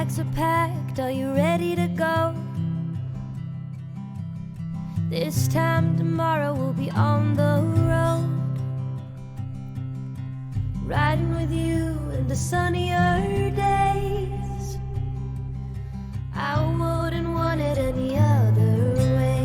bags are packed, are you ready to go? This time tomorrow we'll be on the road, riding with you into sunnier days. I wouldn't want it any other way.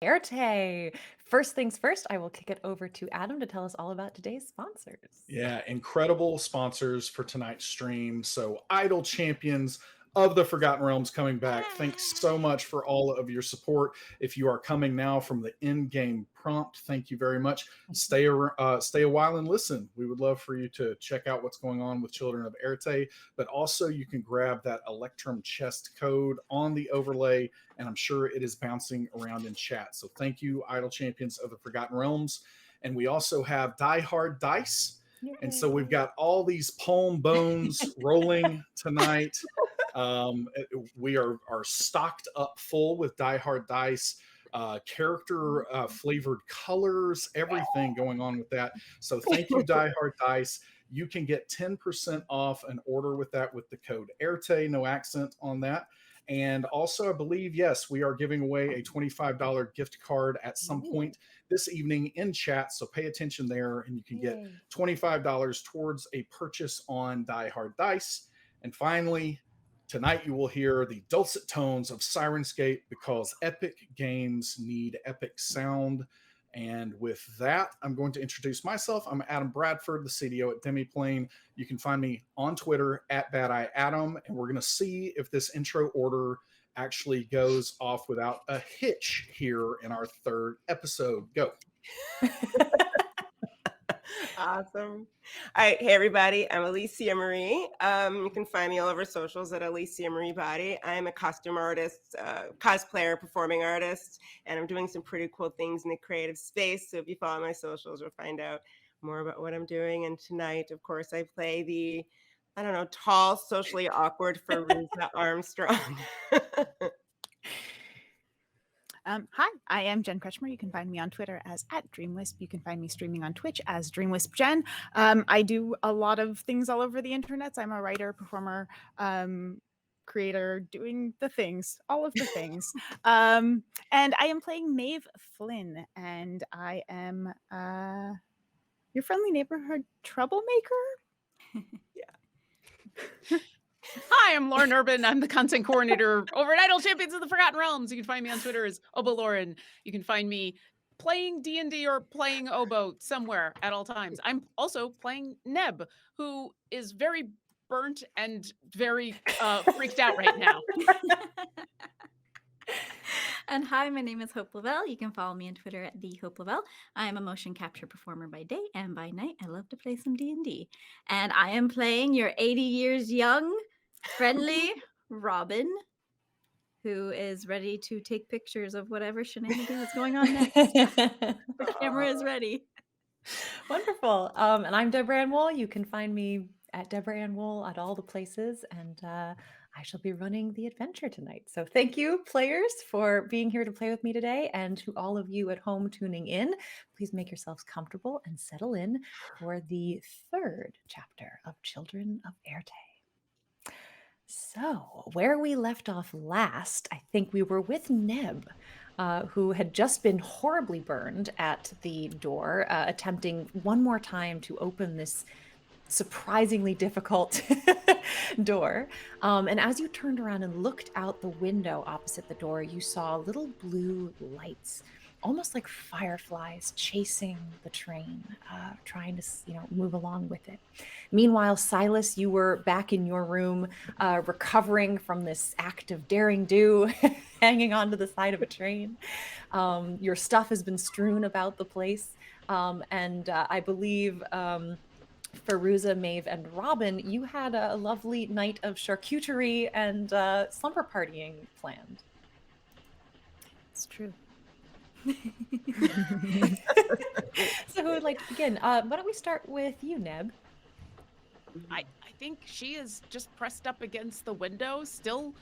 Éarte. First things first, I will kick it over to Adam to tell us all about today's sponsors. Yeah, incredible sponsors for tonight's stream. So, Idol Champions of the Forgotten Realms coming back. Thanks so much for all of your support. If you are coming now from the in-game prompt, thank you very much. Stay a while and listen. We would love for you to check out what's going on with Children of Éarte, but also you can grab that Electrum chest code on the overlay, and I'm sure it is bouncing around in chat. So thank you, Idol Champions of the Forgotten Realms. And we also have Die Hard Dice. Yay. And so we've got all these palm bones rolling tonight. We are stocked up full with Die Hard Dice, character flavored colors, everything going on with that. So thank you, Die Hard Dice. You can get 10% off an order with that with the code Éarte, no accent on that. And also, I believe, yes, we are giving away a $25 gift card at some point this evening in chat. So pay attention there, and you can get $25 towards a purchase on Die Hard Dice. And finally, tonight you will hear the dulcet tones of Sirenscape, because epic games need epic sound. And with that, I'm going to introduce myself. I'm Adam Bradford, the CDO at Demiplane. You can find me on Twitter at BadEyeAdam, and we're going to see if this intro order actually goes off without a hitch here in our third episode. Go. Awesome. All right. Hey, everybody. I'm Alicia Marie. You can find me all over socials at Alicia Marie Body. I'm a costume artist, cosplayer, performing artist, and I'm doing some pretty cool things in the creative space. So if you follow my socials, you'll find out more about what I'm doing. And tonight, of course, I play the, tall, socially awkward Fairuza Armstrong. Hi, I am Jen Kretchmer. You can find me on Twitter as @DreamWisp. You can find me streaming on Twitch as DreamWispJen. I do a lot of things all over the internet. I'm a writer, performer, creator, doing the things, all of the things. And I am playing Maeve Flynn, and I am your friendly neighborhood troublemaker. Yeah. Hi, I'm Lauren Urban. I'm the content coordinator over at Idol Champions of the Forgotten Realms. You can find me on Twitter as OboLauren. You can find me playing D&D or playing oboe somewhere at all times. I'm also playing Neb, who is very burnt and very freaked out right now. And hi, my name is Hope LaVelle. You can follow me on Twitter at the Hope LaVelle. I am a motion capture performer by day, and by night, I love to play some D&D. And I am playing your 80 years young, friendly Robin, who is ready to take pictures of whatever shenanigans is going on next. The camera is ready. Wonderful. And I'm Deborah Ann Woll. You can find me at Deborah Ann Woll at all the places, and I shall be running the adventure tonight. So thank you, players, for being here to play with me today, and to all of you at home tuning in. Please make yourselves comfortable and settle in for the third chapter of Children of Éarte. So where we left off last, I think we were with Neb, who had just been horribly burned at the door, attempting one more time to open this surprisingly difficult door. And as you turned around and looked out the window opposite the door, you saw little blue lights, almost like fireflies chasing the train, trying to, move along with it. Meanwhile, Silas, you were back in your room, recovering from this act of daring do, hanging onto the side of a train. Your stuff has been strewn about the place. And I believe Fairuza, Maeve, and Robin, you had a lovely night of charcuterie and slumber partying planned. It's true. So who would like to begin? Why don't we start with you, Neb? I think she is just pressed up against the window, still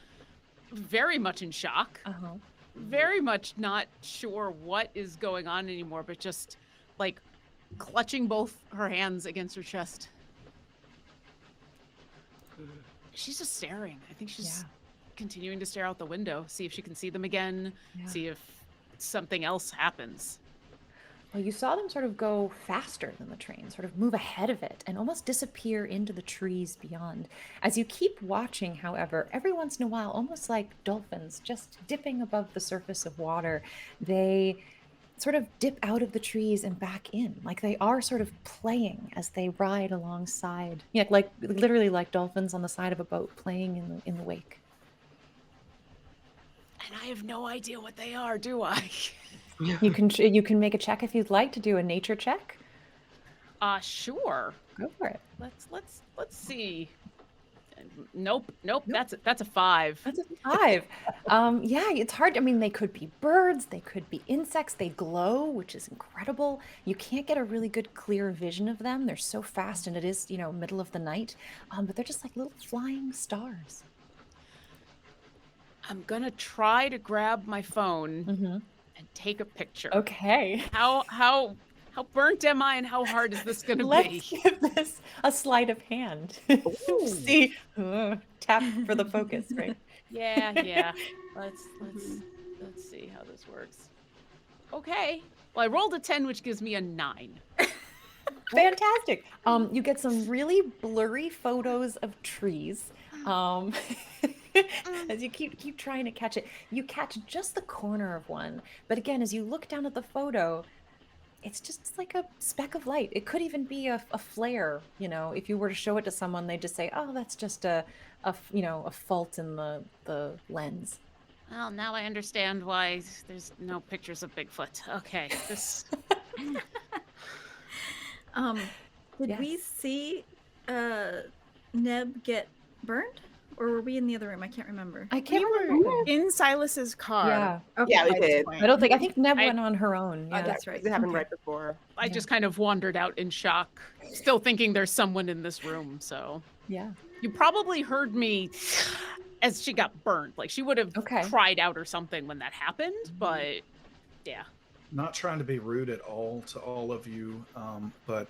very much in shock. Uh-huh. Very much not sure what is going on anymore, but just like clutching both her hands against her chest. She's just staring. I think she's continuing to stare out the window, see if she can see them again, see if something else happens. Well, you saw them sort of go faster than the train, sort of move ahead of it and almost disappear into the trees beyond. As you keep watching, however, every once in a while, almost like dolphins just dipping above the surface of water, they sort of dip out of the trees and back in, like they are sort of playing as they ride alongside. Yeah, like literally like dolphins on the side of a boat playing in the wake. And I have no idea what they are, do I? You can make a check if you'd like to do a nature check. Sure. Go for it. Let's see. Nope. That's a 5. That's a 5. Yeah, it's hard. I mean, they could be birds, they could be insects. They glow, which is incredible. You can't get a really good clear vision of them. They're so fast, and it is, middle of the night. But they're just like little flying stars. I'm gonna try to grab my phone and take a picture. Okay. How burnt am I, and how hard is this gonna be? Let's give this a sleight of hand. See, tap for the focus, right? Yeah. Let's see how this works. Okay. Well, I rolled a 10, which gives me a 9. Fantastic. You get some really blurry photos of trees. As you keep trying to catch it, you catch just the corner of one. But again, as you look down at the photo, it's just like a speck of light. It could even be a flare. If you were to show it to someone, they'd just say, "Oh, that's just a fault in the lens." Well, now I understand why there's no pictures of Bigfoot. Okay, this. Did we see Neb get burned? Or were we in the other room? I can't remember. I can't remember. In Silas's car. Yeah. Okay. Yeah, we did. I think Neb went on her own. Oh, Yeah. that's right. It happened right before. I just kind of wandered out in shock, still thinking there's someone in this room. So Yeah. you probably heard me as she got burned. Like she would have cried out or something when that happened. But yeah. Not trying to be rude at all to all of you, but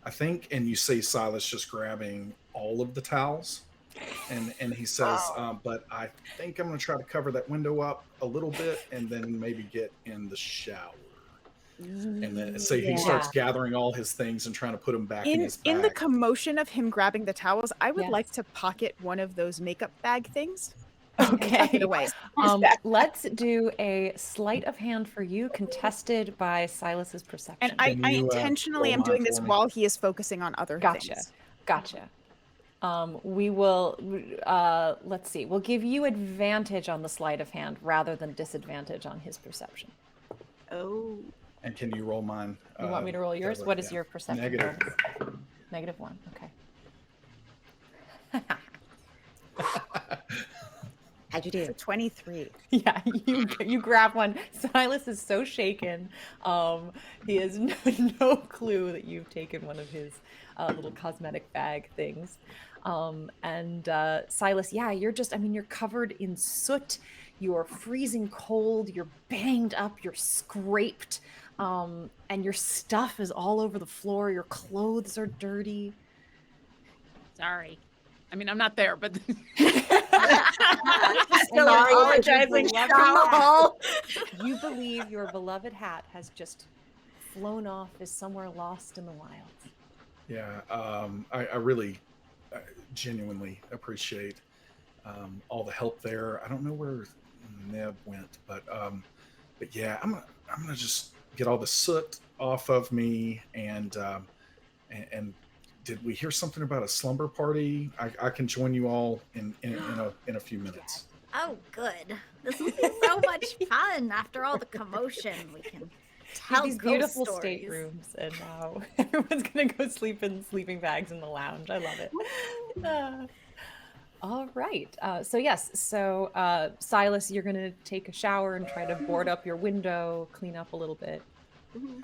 I think, and you see Silas just grabbing all of the towels. And he says, but I think I'm going to try to cover that window up a little bit and then maybe get in the shower. And then he starts gathering all his things and trying to put them back in his bag. In the commotion of him grabbing the towels, I would like to pocket one of those makeup bag things. Okay. Tuck it away. Let's do a sleight of hand for you, contested by Silas's perception. And I intentionally am doing this while he is focusing on other things. Gotcha. We will, let's see, we'll give you advantage on the sleight of hand rather than disadvantage on his perception. Oh. And can you roll mine? You want me to roll yours? Deborah? What is your perception? Negative. -1, okay. How'd you do? 23. Yeah, you grab one. Silas is so shaken. He has no clue that you've taken one of his little cosmetic bag things. And Silas, you're covered in soot. You're freezing cold. You're banged up. You're scraped. And your stuff is all over the floor. Your clothes are dirty. Sorry. I mean, I'm not there, but Still apologizing from the hall. You believe your beloved hat has just flown off, is somewhere lost in the wild. Yeah, I really genuinely appreciate all the help there. I don't know where Neb went, but yeah, I'm gonna just get all the soot off of me and did we hear something about a slumber party? I can join you all in a few minutes. Oh, good. This will be so much fun after all the commotion. We can tell these ghost beautiful stories. staterooms, and now everyone's gonna go sleep in sleeping bags in the lounge. I love it. All right. So Silas, you're going to take a shower and try to board up your window, clean up a little bit.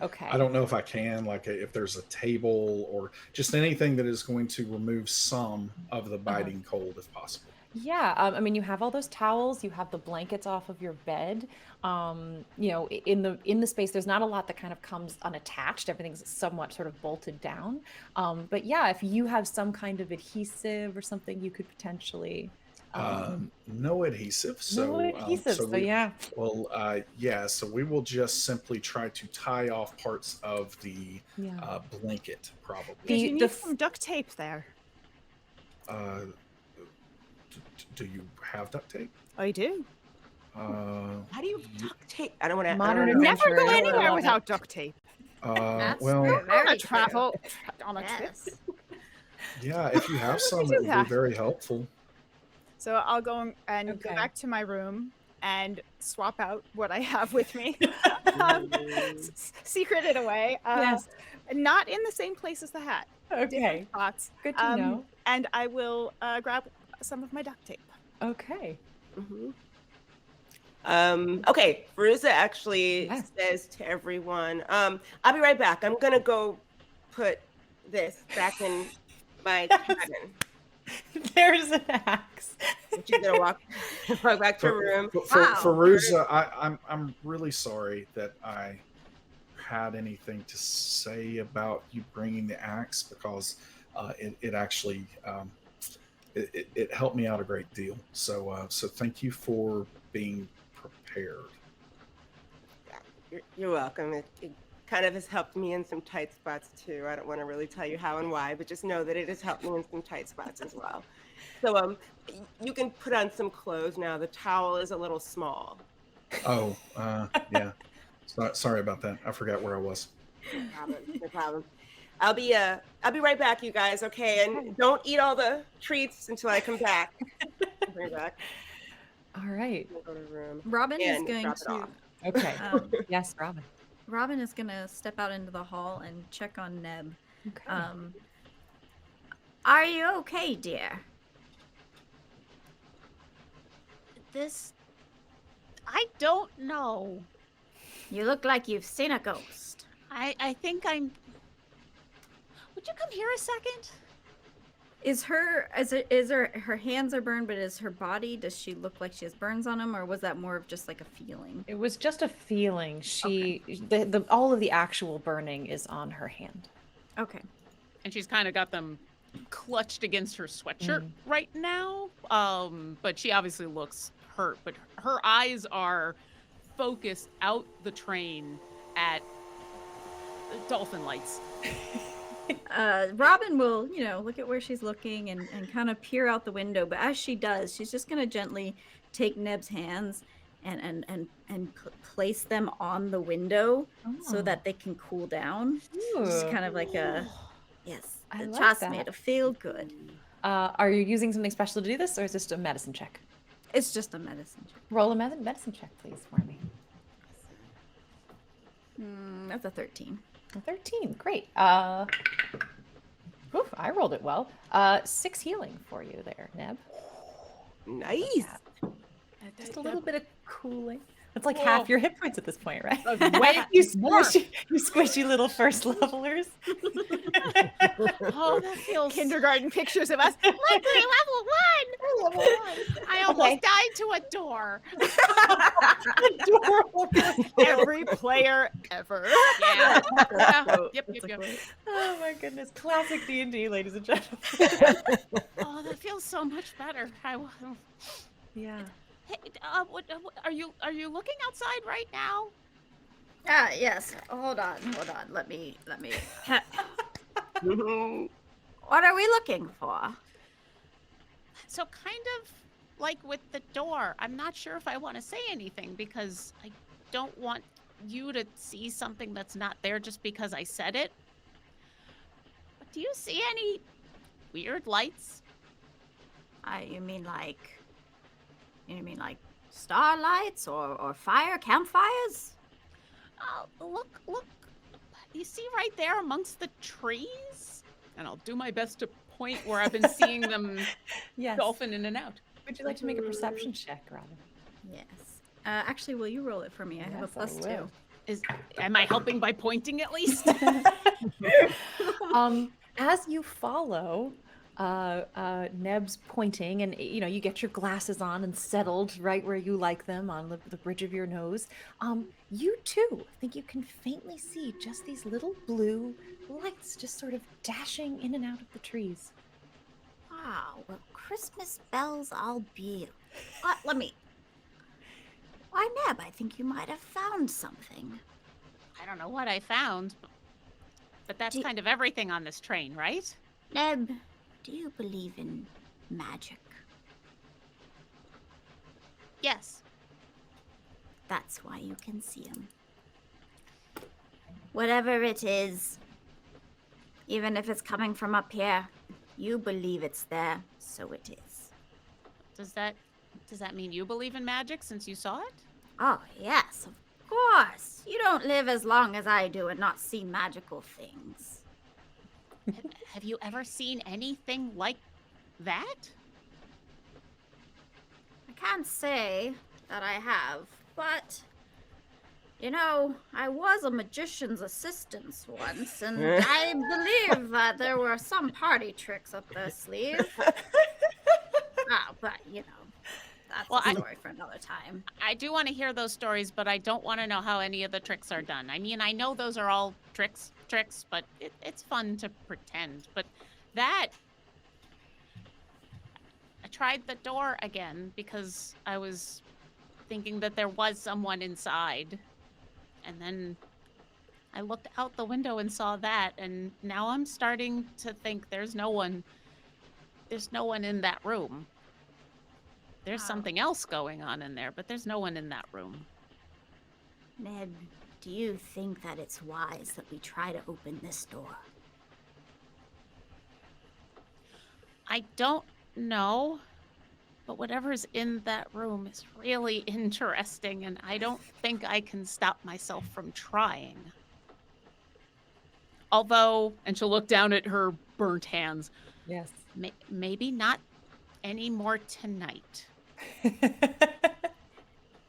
Okay. I don't know if I can, like if there's a table or just anything that is going to remove some of the biting cold if possible. Yeah, I mean, you have all those towels, you have the blankets off of your bed. In the space, there's not a lot that kind of comes unattached. Everything's somewhat sort of bolted down. But yeah, if you have some kind of adhesive or something, you could potentially. No adhesive. No adhesive. So yeah. Well, so we will just simply try to tie off parts of the blanket, probably. You need some duct tape there. Do you have duct tape? I do. How do you duct tape? I don't want to. Never go anywhere without duct tape. Well, on a travel on a trip. Yeah, if you have some, it would be very helpful. So I'll go and go back to my room and swap out what I have with me. Secret it away. Yes. Not in the same place as the hat. Okay. Spots. Good to know. And I will grab some of my duct tape. Okay. Okay, Fairuza actually says to everyone, I'll be right back. I'm going to go put this back in my cabin. There's an axe. She's going to walk back to her room. Fairuza, I'm really sorry that I had anything to say about you bringing the axe, because it actually it helped me out a great deal. So thank you for being prepared. Yeah, you're welcome. It kind of has helped me in some tight spots too. I don't want to really tell you how and why, but just know that it has helped me in some tight spots as well. So you can put on some clothes now. The towel is a little small. Oh, yeah. Sorry about that. I forgot where I was. No problem. I'll be right back, you guys. Okay, and don't eat all the treats until I come back. Bring back. All right. We'll go to the room. Robin is going to. Okay. Yes, Robin. Robin is going to step out into the hall and check on Neb. Okay. Are you okay, dear? I don't know. You look like you've seen a ghost. I think I'm. Would you come here a second? Her hands are burned, but is her body, does she look like she has burns on them, or was that more of just like a feeling? It was just a feeling. All of the actual burning is on her hand. Okay. And she's kind of got them clutched against her sweatshirt right now. But she obviously looks hurt, but her eyes are focused out the train at dolphin lights. Robin will, look at where she's looking and kind of peer out the window. But as she does, she's just going to gently take Neb's hands and place them on the window so that they can cool down. Just kind of like trust me, it'll feel good. Are you using something special to do this, or is this just a medicine check? It's just a medicine check. Roll a medicine check, please, for me. That's a 13. A 13, great. I rolled it well. 6 healing for you there, Neb. Nice. Yeah. Just a little bit of cooling. It's like half your hit points at this point, right? You squishy little first levelers. Oh, that feels kindergarten pictures of us. Luckily, level 1. I almost died to a door. Every player ever. Yeah. Yep. Oh my goodness, classic D&D, ladies and gentlemen. Oh, that feels so much better. Yeah. Hey, what are you looking outside right now? Yes. Hold on. Let me. What are we looking for? So kind of like with the door, I'm not sure if I want to say anything because I don't want you to see something that's not there just because I said it. But do you see any weird lights? You mean like starlights or campfires? Oh, look. You see right there amongst the trees? And I'll do my best to point where I've been seeing them Yes. dolphin in and out. Would you like to make a perception check, Robin? Yes. Actually, will you roll it for me? I have a Yes, I +2. will. Am I helping by pointing at least? As you follow Neb's pointing, and you get your glasses on and settled right where you like them on the bridge of your nose, you too think you can faintly see just these little blue lights just sort of dashing in and out of the trees. Wow, well, Christmas bells all be. Why, Neb, I think you might have found something. I don't know what I found, but that's kind of everything on this train, right? Neb, do you believe in magic? Yes. That's why you can see them. Whatever it is, even if it's coming from up here, you believe it's there, so it is. Does that mean you believe in magic since you saw it? Oh, yes, of course. You don't live as long as I do and not see magical things. Have you ever seen anything like that? I can't say that I have, but I was a magician's assistant once, and I believe that there were some party tricks up their sleeve. But that's a story for another time. I do want to hear those stories, but I don't want to know how any of the tricks are done. I mean, I know those are all tricks, but it's fun to pretend. But I tried the door again because I was thinking that there was someone inside. And then I looked out the window and saw that, and now I'm starting to think there's no one in that room. There's something else going on in there, but there's no one in that room. Ned, do you think that it's wise that we try to open this door? I don't know, but whatever's in that room is really interesting, and I don't think I can stop myself from trying. Although, and she'll look down at her burnt hands. Yes. Maybe not anymore tonight.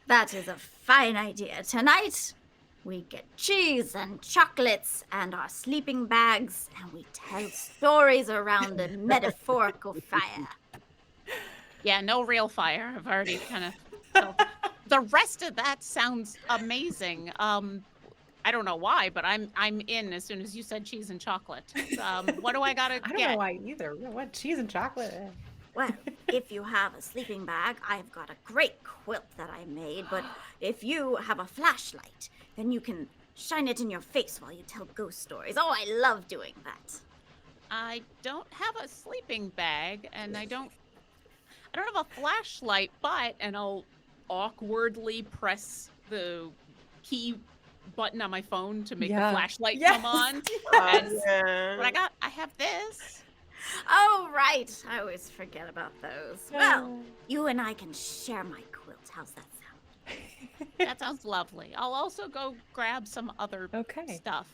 That is a fine idea. Tonight, we get cheese and chocolates and our sleeping bags, and we tell stories around a metaphorical fire. Yeah, no real fire. I've already kind of... The rest of that sounds amazing. I don't know why, but I'm in as soon as you said cheese and chocolate. What do I gotta get? I don't know why either. What, cheese and chocolate? Well, if you have a sleeping bag, I've got a great quilt that I made, but if you have a flashlight, then you can shine it in your face while you tell ghost stories. Oh, I love doing that. I don't have a sleeping bag, and I don't have a flashlight, and I'll awkwardly press the key button on my phone to make the flashlight come on. But I have this. Oh, right. I always forget about those. Well, you and I can share my quilt. How's that sound? That sounds lovely. I'll also go grab some other stuff.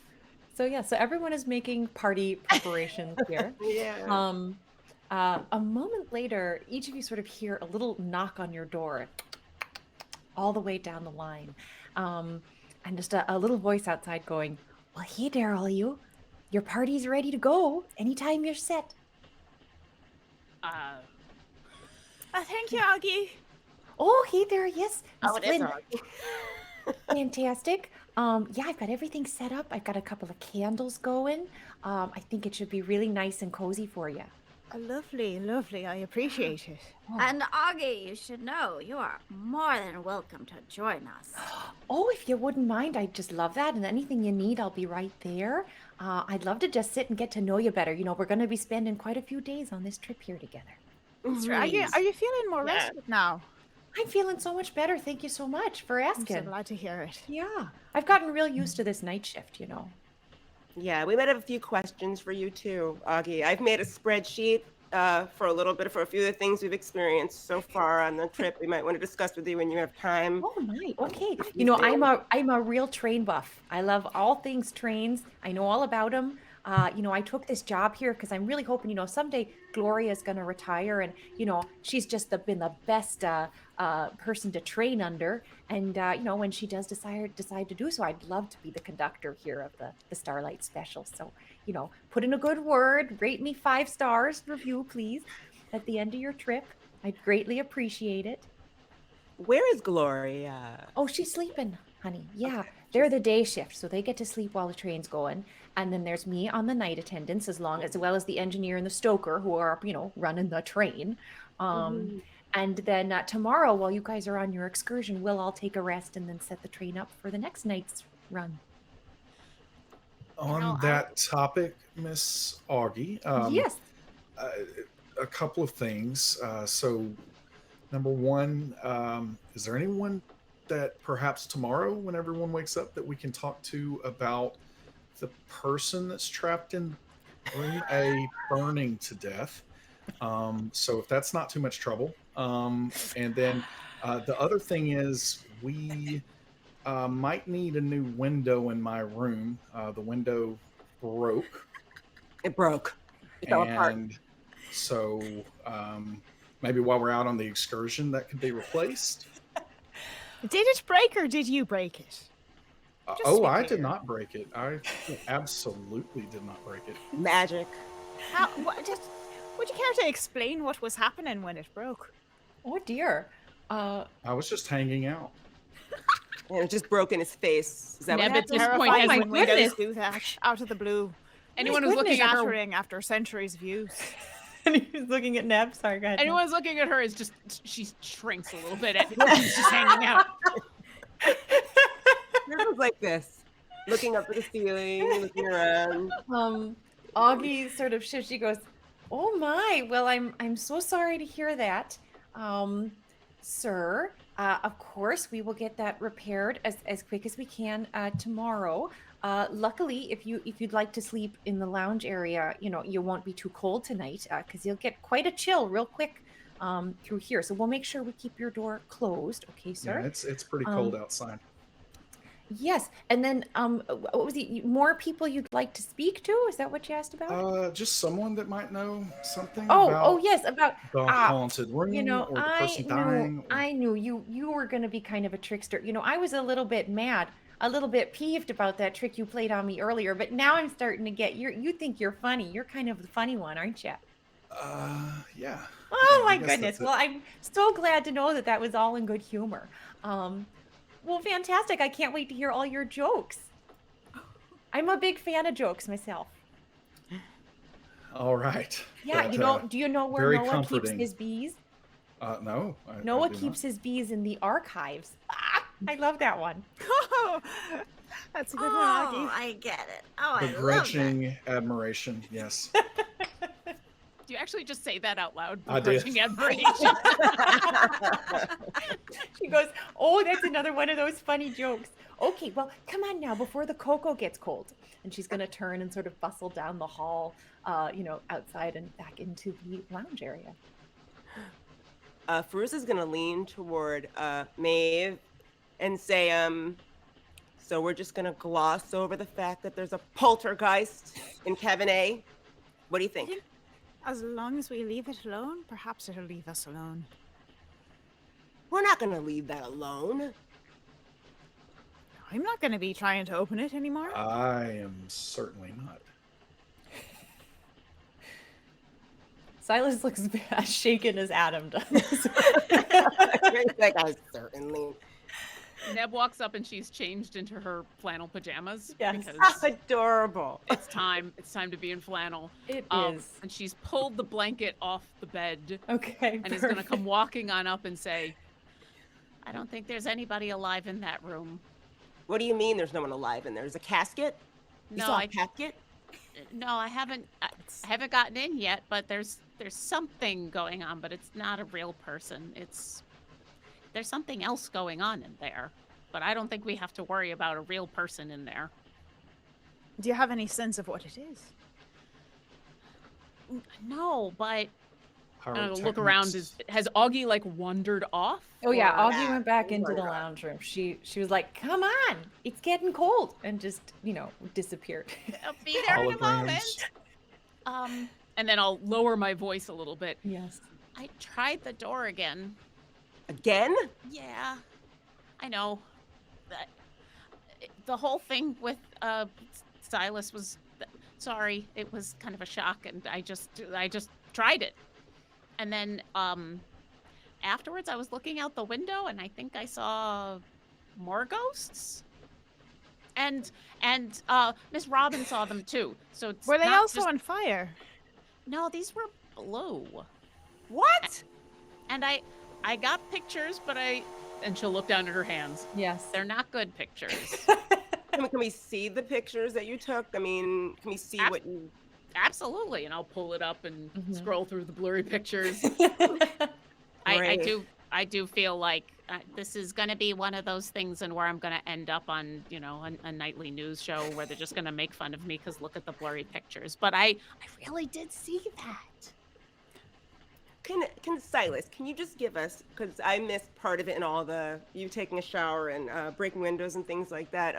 So everyone is making party preparations here. A moment later, each of you sort of hear a little knock on your door all the way down the line. And just a little voice outside going, "Well, hey there, all of you. Your party's ready to go anytime you're set." Thank you, Augie. Oh, hey there, yes. Oh, it is Flynn. Fantastic. I've got everything set up. I've got a couple of candles going. I think it should be really nice and cozy for you. Lovely, lovely. I appreciate it. And Augie, you should know, you are more than welcome to join us. Oh, if you wouldn't mind, I'd just love that. And anything you need, I'll be right there. I'd love to just sit and get to know you better. We're going to be spending quite a few days on this trip here together. That's right. Are you feeling more rested now? I'm feeling so much better. Thank you so much for asking. I'm so glad to hear it. Yeah, I've gotten real used to this night shift, Yeah, we might have a few questions for you too, Augie. I've made a spreadsheet for a few of the things we've experienced so far on the trip. We might want to discuss with you when you have time. Oh my, okay. I'm a real train buff. I love all things trains. I know all about them. I took this job here because I'm really hoping, someday Gloria's going to retire, and she's just been the best person to train under. And when she does decide to do so, I'd love to be the conductor here of the Starlight Special. So put in a good word, rate me 5 stars review, please, at the end of your trip. I'd greatly appreciate it. Where is Gloria? Oh, she's sleeping, honey. Yeah, Okay, they're the day shift, so they get to sleep while the train's going. And then there's me on the night attendance, as well as the engineer and the stoker who are, running the train. And then tomorrow, while you guys are on your excursion, we'll all take a rest and then set the train up for the next night's run. On that topic, Miss Augie, Yes. a couple of things. So, number one, is there anyone that perhaps tomorrow, when everyone wakes up, that we can talk to about the person that's trapped in room A burning to death? So if that's not too much trouble. And then the other thing is we might need a new window in my room. The window broke. It broke. It fell apart. And so maybe while we're out on the excursion, that could be replaced. Did it break or did you break it? I did not break it. I absolutely did not break it. Magic. Would you care to explain what was happening when it broke? Oh dear. I was just hanging out. And it just broke in his face. Is that what Neb at happened? this point Terrifying has when windows do that out of the blue. anyone who's looking at her. Shattering after centuries of use. And he was looking at Neb. Sorry, go ahead. Anyone who's looking at her is just she shrinks a little bit. She's just hanging out. It was like this, looking up at the ceiling, looking around. Augie sort of shifts. She goes, "Oh my! Well, I'm so sorry to hear that, sir. Of course, we will get that repaired as quick as we can tomorrow. Luckily, if you'd like to sleep in the lounge area, you won't be too cold tonight because you'll get quite a chill real quick through here. So we'll make sure we keep your door closed, okay, sir? Yeah, it's pretty cold outside. Yes, and then what was it? More people you'd like to speak to? Is that what you asked about? Just someone that might know something Oh, about yes, about the haunted room or the person dying. I knew you were going to be kind of a trickster. I was a little bit mad, a little bit peeved about that trick you played on me earlier, but now I'm starting to get you think you're funny. You're kind of the funny one, aren't you? Yeah. Oh Yeah, my I guess goodness. that's it. Well, I'm so glad to know that was all in good humor. Well, fantastic. I can't wait to hear all your jokes. I'm a big fan of jokes myself. All right. Yeah, But, do you know where very Noah comforting. keeps his bees? No. Noah I do keeps his bees in the archives. I love that one. Oh, that's a good one, Augie. I get it. Oh, not. I love that. Begrudging admiration. Yes. Do you actually just say that out loud? I did. Begrudging admiration. She goes, "Oh, that's another one of those funny jokes." Okay, well, come on now before the cocoa gets cold. And she's going to turn and sort of bustle down the hall, outside and back into the lounge area. Fairuza's gonna lean toward Maeve and say, so we're just gonna gloss over the fact that there's a poltergeist in Cabin A. What do you think? As long as we leave it alone, perhaps it'll leave us alone. We're not gonna leave that alone. I'm not going to be trying to open it anymore. I am certainly not. Silas looks as shaken as Adam does. Like, I certainly. Neb walks up and she's changed into her flannel pajamas Yes. because Adorable. it's time. It's time to be in flannel. It is. And she's pulled the blanket off the bed Okay. and is going to come walking on up and say, "I don't think there's anybody alive in that room." What do you mean there's no one alive in there? There's a casket? You No, saw a casket? No, I haven't haven't gotten in yet, but there's something going on, but it's not a real person. There's something else going on in there, but I don't think we have to worry about a real person in there. Do you have any sense of what it is? No, but And I'll look around. Has Augie like wandered off? Oh yeah, or- Augie went back into the lounge room. She was like, "Come on, it's getting cold," and just disappeared. I'll be there in a Holograms. moment. And then I'll lower my voice a little bit. Yes. I tried the door again. Again? Yeah, I know. The whole thing with Silas was sorry. It was kind of a shock, and I just tried it. And then afterwards, I was looking out the window, and I think I saw more ghosts. And Miss Robin saw them too. So it's Were they not also just- on fire? No, these were blue. What? And I got pictures, but and she'll look down at her hands. Yes. They're not good pictures. Can we see the pictures that you took? I mean, can we see what you... Absolutely, and I'll pull it up and Mhm. scroll through the blurry pictures. Great. I do feel like this is going to be one of those things, and where I'm going to end up on a nightly news show where they're just going to make fun of me because look at the blurry pictures. But I really did see that. Can Silas, can you just give us, because I missed part of it in all the you taking a shower and breaking windows and things like that.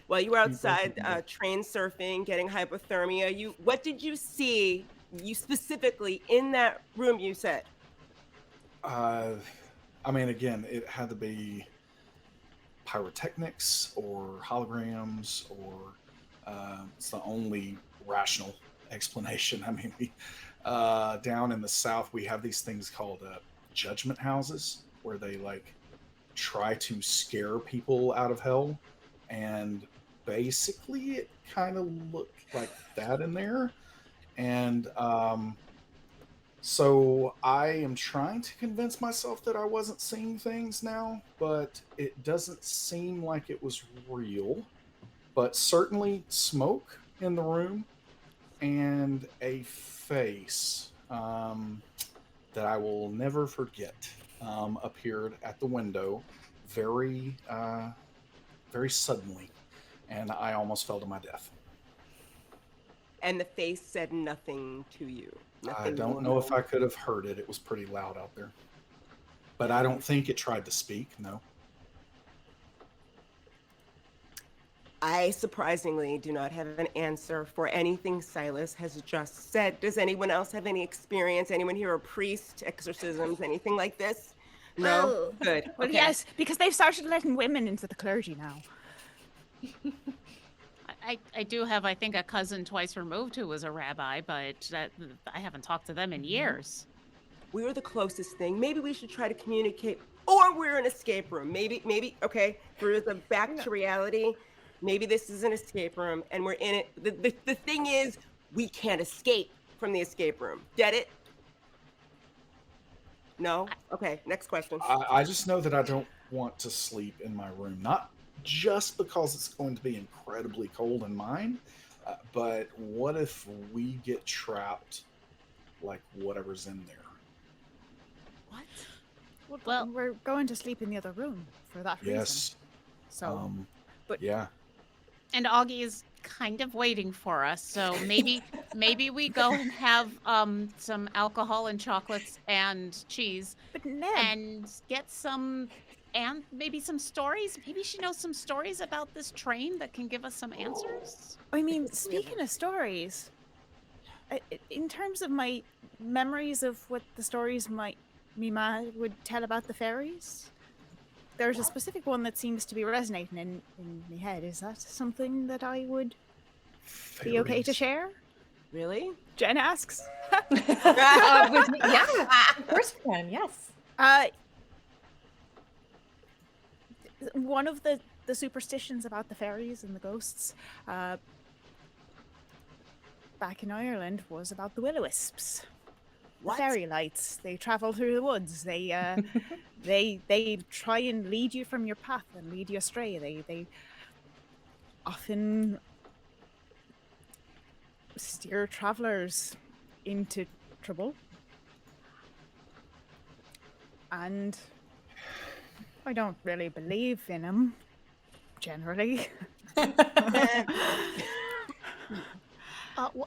While you were outside train surfing, getting hypothermia, what did you see? You specifically in that room, you said. I mean, again, it had to be pyrotechnics or holograms, or it's the only rational explanation. I mean, we down in the South, we have these things called judgment houses, where they like try to scare people out of hell, and basically it kind of looked like that in there. And so I am trying to convince myself that I wasn't seeing things now, but it doesn't seem like it was real. But certainly smoke in the room, and a face that I will never forget appeared at the window very suddenly, and I almost fell to my death. And the face said nothing to you. I don't know if I could have heard it. It was pretty loud out there. But I don't think it tried to speak, no. I surprisingly do not have an answer for anything Silas has just said. Does anyone else have any experience? Anyone here a priest, exorcisms, anything like this? No? Oh. Good. Well, Okay. yes, because they've started letting women into the clergy now. I do have, I think, a cousin twice removed who was a rabbi, but I haven't talked to them in years. We're the closest thing. Maybe we should try to communicate, or we're an escape room. Maybe, okay, through the back to reality. Maybe this is an escape room, and we're in it. The thing is, we can't escape from the escape room. Get it? No? Okay, next question. I just know that I don't want to sleep in my room. Not just because it's going to be incredibly cold in mine, but what if we get trapped, like whatever's in there? What? Well, We're going to sleep in the other room for that reason. Yes. So, but Yeah. and Augie is kind of waiting for us, so maybe we go and have some alcohol and chocolates and cheese but Ned, and get some, and maybe some stories. Maybe she knows some stories about this train that can give us some answers. I mean, speaking of stories, in terms of my memories of what the stories my ma would tell about the fairies, there's a specific one that seems to be resonating in my head. Is that something that I would be okay to Fairies. share? Really? Jen asks. With me, yeah, of course we can. Yes. One of the superstitions about the fairies and the ghosts back in Ireland was about the will-o-wisps. What? Fairy lights. They travel through the woods. They they try and lead you from your path and lead you astray. They often steer travelers into trouble. And I don't really believe in them, generally.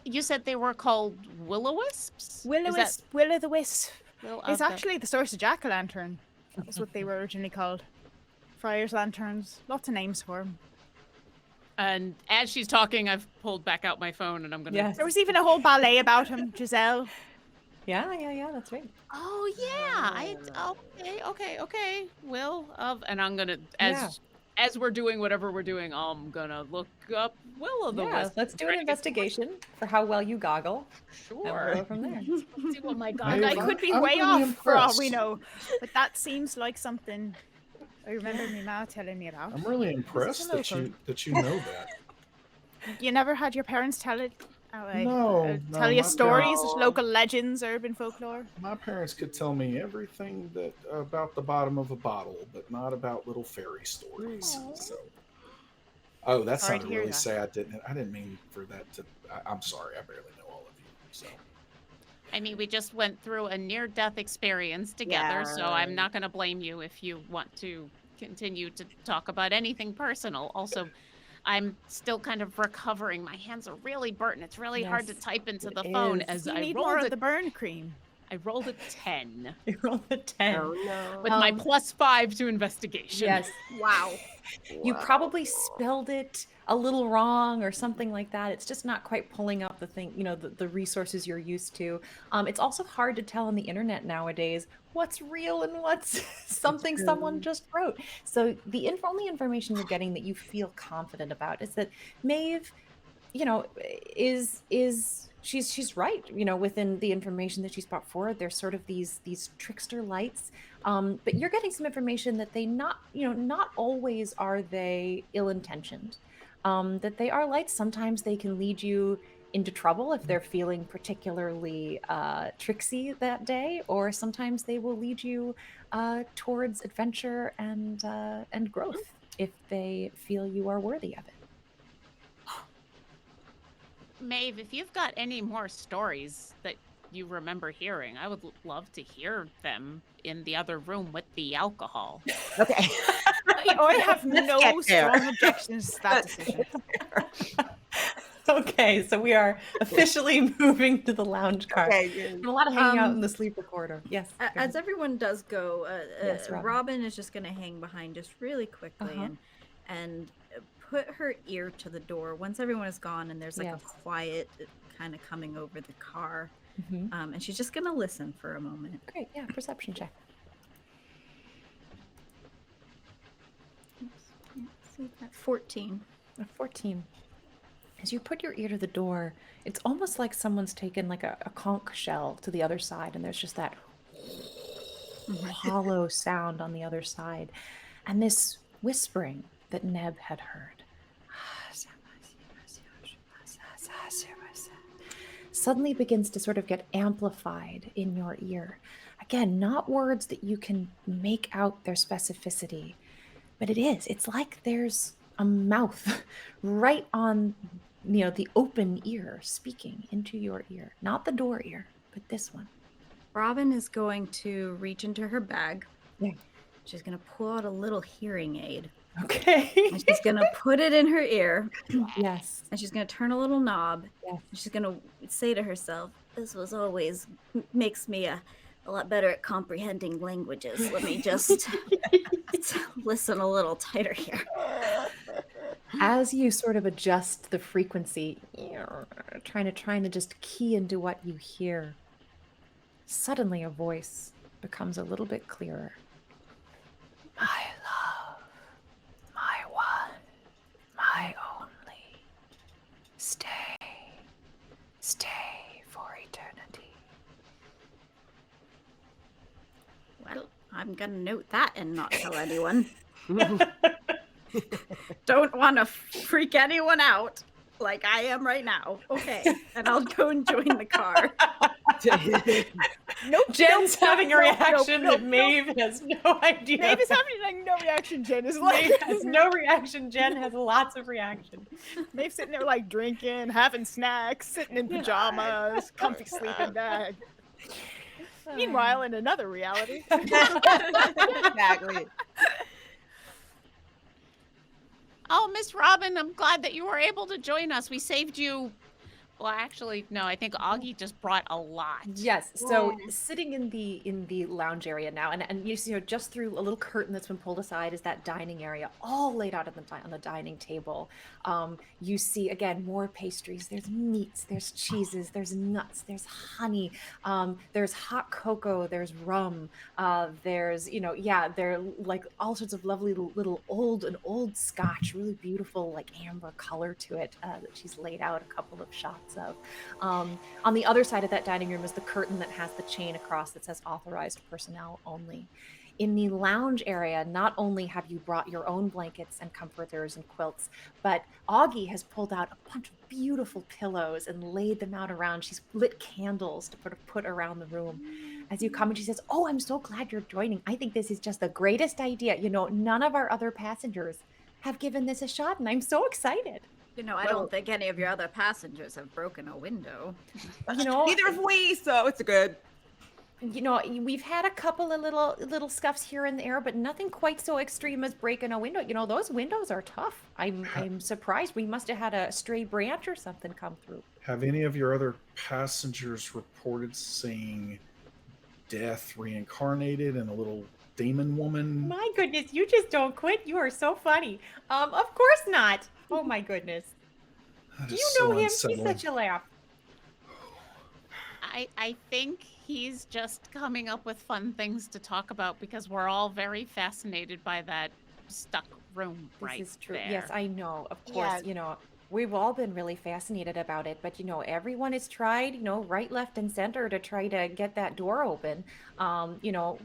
You said they were called will-o-wisps? Will-o-the-wisp. Will It's actually the source of jack-o'-lantern. That was what they were originally called. Friars' lanterns. Lots of names for them. And as she's talking, I've pulled back out my phone and I'm going to... Yes. There was even a whole ballet about him, Giselle. Yeah, that's right. Oh, yeah. Okay. Will of... And I'm going to... As we're doing whatever we're doing, I'm going to look up Will of the Wisp. Let's do an investigation for how well you goggle. And we'll Sure. go from there. See what my God, Maeve, I could be I'm way really off for all we impressed. know. But that seems like something I remember my ma telling me about. I'm really impressed that you know that. You never had your parents tell it? No, tell you my stories, parents- local legends, urban folklore? My parents could tell me everything that about the bottom of a bottle, but not about little fairy stories. So, that Sorry to sounded hear really that. sad, didn't it? I didn't mean for that to. I'm sorry. I barely know all of you. So, I mean, we just went through a near-death experience together, so I'm not going to blame you if you want to continue to talk about anything personal. Also, I'm still kind of recovering. My hands are really burnt. It's really hard to Yes, type into it the phone is. as You I need more rolled of the burn cream. I rolled a 10 You rolled a 10. Oh no. with my +5 to investigation. Yes. Wow. You probably spelled it a little wrong or something like that. It's just not quite pulling up the thing, the resources you're used to. It's also hard to tell on the internet nowadays what's real and what's something someone just wrote. So the only information you're getting that you feel confident about is that Maeve, she's right, within the information that she's brought forward. There's sort of these trickster lights. But you're getting some information that they not always are they ill-intentioned. That they are lights. Sometimes they can lead you into trouble if they're feeling particularly tricksy that day, or sometimes they will lead you towards adventure and growth if they feel you are worthy of it. Maeve, if you've got any more stories that you remember hearing, I would love to hear them in the other room with the alcohol. Okay. I have no get there. strong objections to that decision. Okay, so we are officially moving to the lounge car. Okay, good. A lot of hanging out in the sleeper corridor. Yes. go As ahead. everyone does go, Yes, Robin. Robin is just going to hang behind just really quickly Uh-huh. and put her ear to the door once everyone is gone and there's like Yes. a quiet kind of coming over the car. Mhm. And she's just going to listen for a moment. Great. Yeah. Perception check. See that? 14. A 14. As you put your ear to the door, it's almost like someone's taken like a conch shell to the other side, and there's just that hollow sound on the other side. And this whispering that Neb had heard suddenly begins to sort of get amplified in your ear. Again, not words that you can make out their specificity, but it's like there's a mouth right on the open ear speaking into your ear. Not the door ear, but this one. Robin is going to reach into her bag. Yeah. She's going to pull out a little hearing aid. Okay. And she's going to put it in her ear. Yes. And she's going to turn a little knob. Yes. And she's going to say to herself, this was always makes me a lot better at comprehending languages. Let me just listen a little tighter here. As you sort of adjust the frequency, trying to just key into what you hear, suddenly a voice becomes a little bit clearer. My love, my one, my only, stay for eternity. Well, I'm going to note that and not tell anyone. Don't want to freak anyone out like I am right now. Okay. And I'll go and join the car. Jen's having a reaction that Maeve has no idea. Maeve is having like no reaction. Jen is like Maeve has no reaction. Jen has lots of reaction. Maeve's sitting there like drinking, having snacks, sitting in pajamas, comfy sleeping bag. Meanwhile, in another reality. Exactly. Oh, Miss Robin, I'm glad that you were able to join us. We saved you Well, actually, no. I think Augie just brought a lot. Yes. So Yeah. sitting in the lounge area now, and you see, just through a little curtain that's been pulled aside is that dining area, all laid out on the dining table. You see again more pastries. There's meats. There's cheeses. There's nuts. There's honey. There's hot cocoa. There's rum. There's there are like all sorts of lovely little old scotch, really beautiful like amber color to it that she's laid out a couple of shots of. On the other side of that dining room is the curtain that has the chain across that says authorized personnel only. In the lounge area, not only have you brought your own blankets and comforters and quilts, but Augie has pulled out a bunch of beautiful pillows and laid them out around. She's lit candles to put around the room. As you come and she says, "Oh, I'm so glad you're joining. I think this is just the greatest idea. None of our other passengers have given this a shot, and I'm so excited." I don't think any of your other passengers have broken a window. Neither have we, so it's good. We've had a couple of little scuffs here and there, but nothing quite so extreme as breaking a window. Those windows are tough. I'm surprised. We must have had a stray branch or something come through. Have any of your other passengers reported seeing death reincarnated in a little demon woman? My goodness, you just don't quit. You are so funny. Of course not. Oh my goodness. That Do is you so know him? He's unsettling. such a laugh. I think he's just coming up with fun things to talk about because we're all very fascinated by that stuck room right This is true. there. Yes, I know. Of course, Yeah. we've all been really fascinated about it, but everyone has tried, right, left, and center to try to get that door open.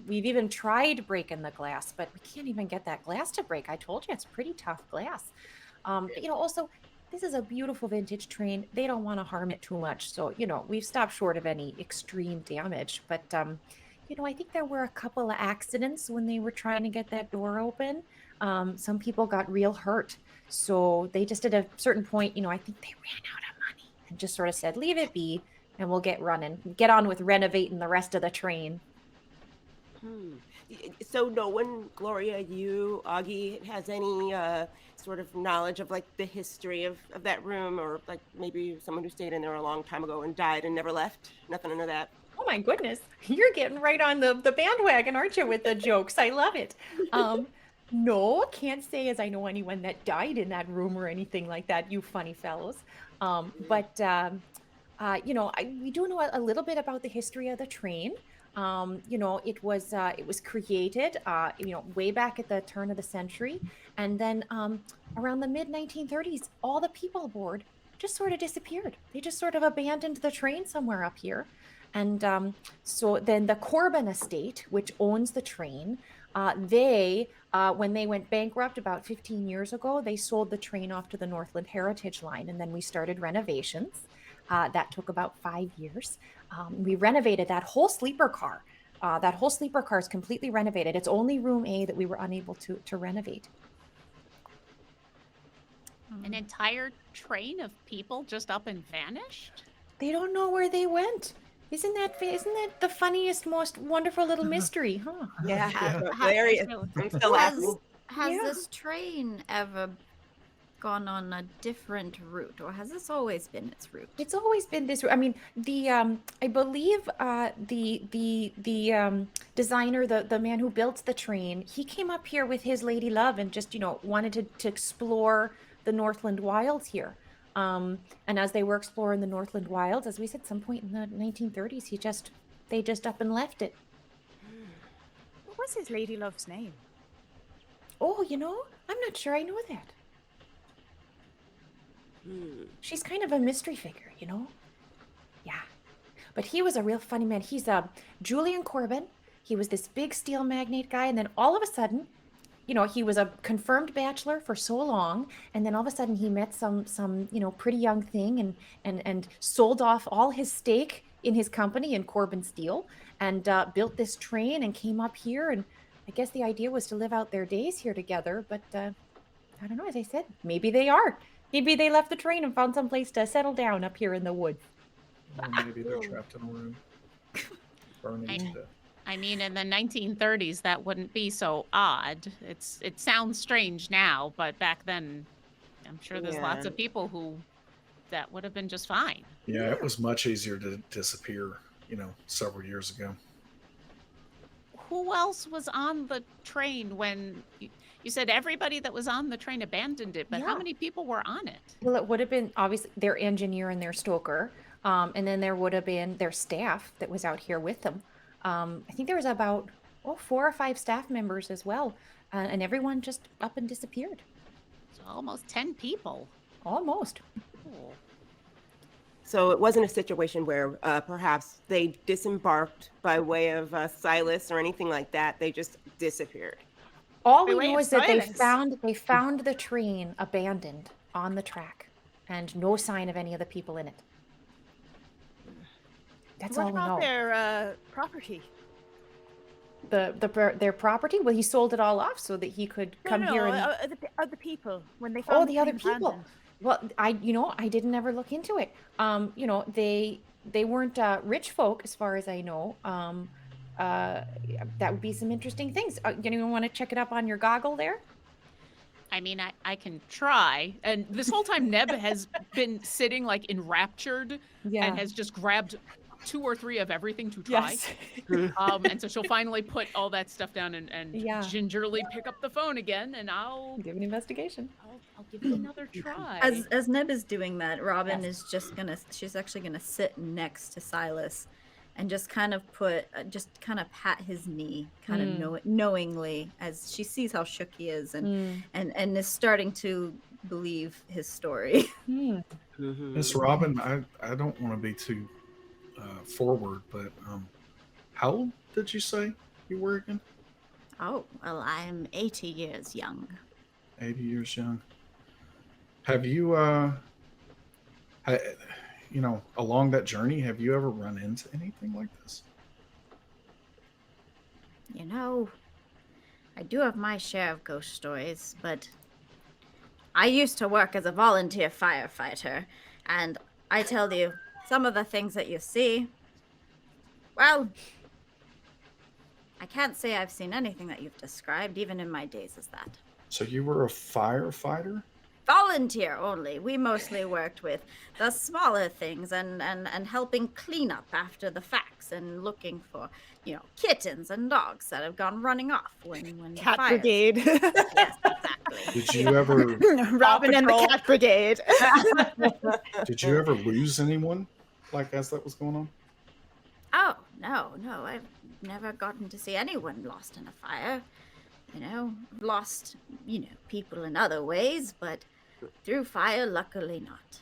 We've even tried breaking the glass, but we can't even get that glass to break. I told you it's pretty tough glass. Also, this is a beautiful vintage train. They don't want to harm it too much. So, we've stopped short of any extreme damage. But, I think there were a couple of accidents when they were trying to get that door open. Some people got real hurt. So they just at a certain point, I think they ran out of money and just sort of said, leave it be and we'll get running. Get on with renovating the rest of the train. So no one, Gloria, you, Augie, has any sort of knowledge of like the history of that room, or like maybe someone who stayed in there a long time ago and died and never left? Nothing under that. Oh my goodness. You're getting right on the bandwagon, aren't you, with the jokes? I love it. No, can't say as I know anyone that died in that room or anything like that, you funny fellows. But we do know a little bit about the history of the train. It was created, way back at the turn of the century. And then around the mid-1930s, all the people aboard just sort of disappeared. They just sort of abandoned the train somewhere up here. And so then the Corbin estate, which owns the train, when they went bankrupt about 15 years ago, they sold the train off to the Northland Heritage Line. And then we started renovations. That took about 5 years. We renovated that whole sleeper car. That whole sleeper car is completely renovated. It's only room A that we were unable to renovate. An entire train of people just up and vanished? They don't know where they went. Isn't that the funniest, most wonderful little mystery, huh? Yeah, Yeah. hilarious. I'm still laughing. Has Yeah. this train ever gone on a different route, or has this always been its route? It's always been this. I mean, I believe the designer, the man who built the train, he came up here with his lady love and just wanted to explore the Northland wilds here. And as they were exploring the Northland wilds, as we said, some point in the 1930s, they just up and left it. What was his lady love's name? Oh, I'm not sure I know that. She's kind of a mystery figure, Yeah. But he was a real funny man. He's Julian Corbin. He was this big steel magnate guy. And then all of a sudden, he was a confirmed bachelor for so long. And then all of a sudden he met some pretty young thing and sold off all his stake in his company in Corbin Steel and built this train and came up here. And I guess the idea was to live out their days here together. But I don't know, as I said, maybe they are. Maybe they left the train and found some place to settle down up here in the woods. Or maybe they're trapped in a room, burning to death. I mean, in the 1930s, that wouldn't be so odd. It sounds strange now, but back then, I'm sure there's lots of people who that would have been just fine. Yeah, it was much easier to disappear, several years ago. Who else was on the train when you said everybody that was on the train abandoned it, but how many people were on it? Well, it would have been obviously their engineer and their stoker. And then there would have been their staff that was out here with them. I think there was about 4 or 5 staff members as well. And everyone just up and disappeared. So almost 10 people. Almost. Cool. So it wasn't a situation where perhaps they disembarked by way of Silas or anything like that. They just disappeared. All By we way know of is that they silence. found the train abandoned on the track and no sign of any of the people in it. That's What all we know. about their property? Their property? Well, he sold it all off so that he could come here and other people when they found the other train people. abandoned. Well, I didn't ever look into it. They weren't rich folk as far as I know. That would be some interesting things. You want to check it up on your goggle there? I mean, I can try. And this whole time, Neb has been sitting like enraptured and has just grabbed 2 or 3 of everything to try. Yes. And so she'll finally put all that stuff down and gingerly pick up the phone again, and I'll Give an investigation. I'll give it another try. As Neb is doing that, Robin is she's actually gonna sit next to Silas and just kind of pat his knee, kind of knowingly, as she sees how shook he is and is starting to believe his story. Miss Robin, I don't want to be too forward, but how old did you say you were again? Oh, well, I'm 80 years young. 80 years young. Have you, along that journey, have you ever run into anything like this? I do have my share of ghost stories, but I used to work as a volunteer firefighter, and I tell you, some of the things that you see, well, I can't say I've seen anything that you've described, even in my days as that. So you were a firefighter? Volunteer only. We mostly worked with the smaller things and helping clean up after the facts and looking for, kittens and dogs that have gone running off when the Cat fires- Brigade. Yes, exactly. Did you ever Robin and the Patrol. Cat Brigade. lose anyone like as that was going on? Oh, no, I've never gotten to see anyone lost in a fire. Lost, people in other ways, but through fire, luckily not.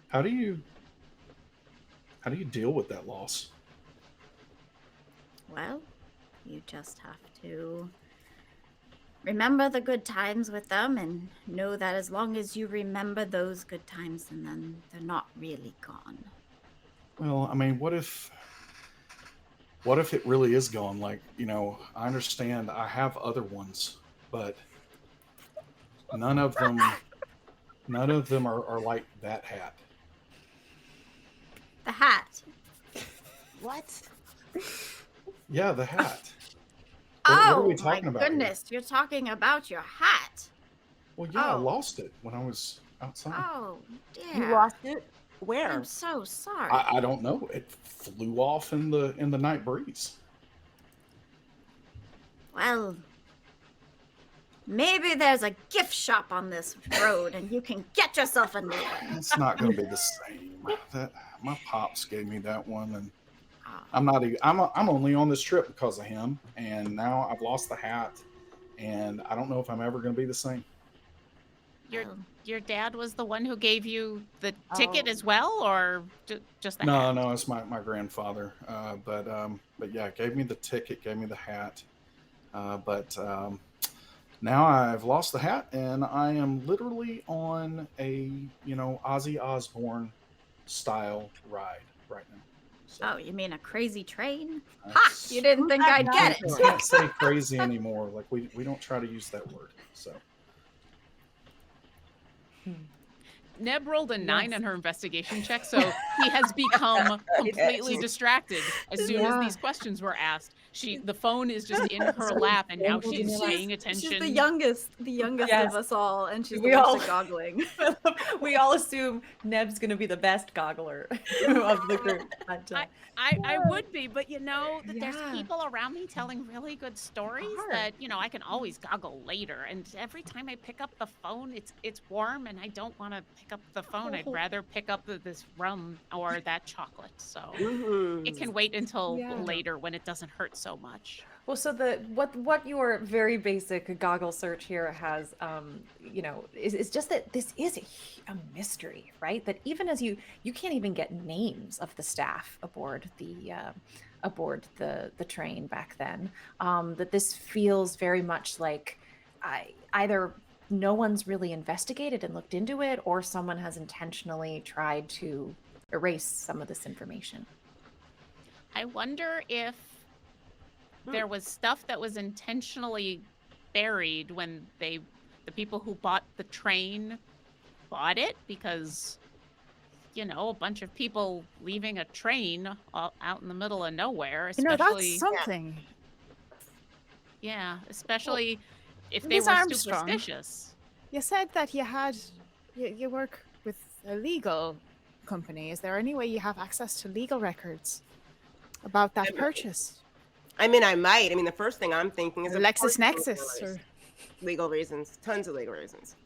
How do you deal with that loss? Well, you just have to remember the good times with them and know that as long as you remember those good times, then they're not really gone. Well, I mean, what if it really is gone? Like, I understand I have other ones, but none of them are like that hat. The hat. What? Yeah, the hat. What are we Oh, my talking about here? goodness. You're talking about your hat. Well, yeah, I Oh. lost it when I was outside. Oh, dear. You lost it? Where? I'm so sorry. I don't know. It flew off in the night breeze. Well, maybe there's a gift shop on this road and you can get yourself a new one. It's not going to be the same. That my pops gave me that one, and Oh, I'm only on this trip because of him, and now I've lost the hat, and I don't know if I'm ever going to be the same. well, Your dad was the one who gave you the ticket as well, or just the hat? No, it's my grandfather. But yeah, gave me the ticket, gave me the hat. Now I've lost the hat, and I am literally on a Ozzy Osbourne style ride right now. So oh, you mean a crazy train? Ha! that's- You didn't think I'd get I it. can't say crazy anymore. Like we don't try to use that word. So Neb rolled a 9 on her investigation check, so he has become completely distracted as soon as these questions were asked. The phone is just in her lap, and now she's paying attention. She's the youngest Yes. of us all, and she's We the worst all- at goggling. we all assume Neb's going to be the best goggler of the group. But, I would be, but you know that there's Yeah. people around me telling really good stories Are. that, you know, I can always goggle later. And every time I pick up the phone, it's warm and I don't want to pick up the phone. I'd rather pick up this rum or that chocolate. So it can wait until Yeah. later when it doesn't hurt so much. Well, so what your very basic goggle search here has, you know, is just that this is a mystery, right? That even as you can't even get names of the staff aboard the train back then. That this feels very much like either no one's really investigated and looked into it, or someone has intentionally tried to erase some of this information. I wonder if there was stuff that was intentionally buried when the people who bought the train bought it, because, you know, a bunch of people leaving a train out in the middle of nowhere, You know, especially, that's something. yeah, especially if they Miss were Armstrong. superstitious. You said that you work with a legal company. Is there any way you have access to legal records about that purchase? I mean, I might. I mean, the first thing I'm thinking is of course LexisNexis, or legal reasons, tons of legal reasons.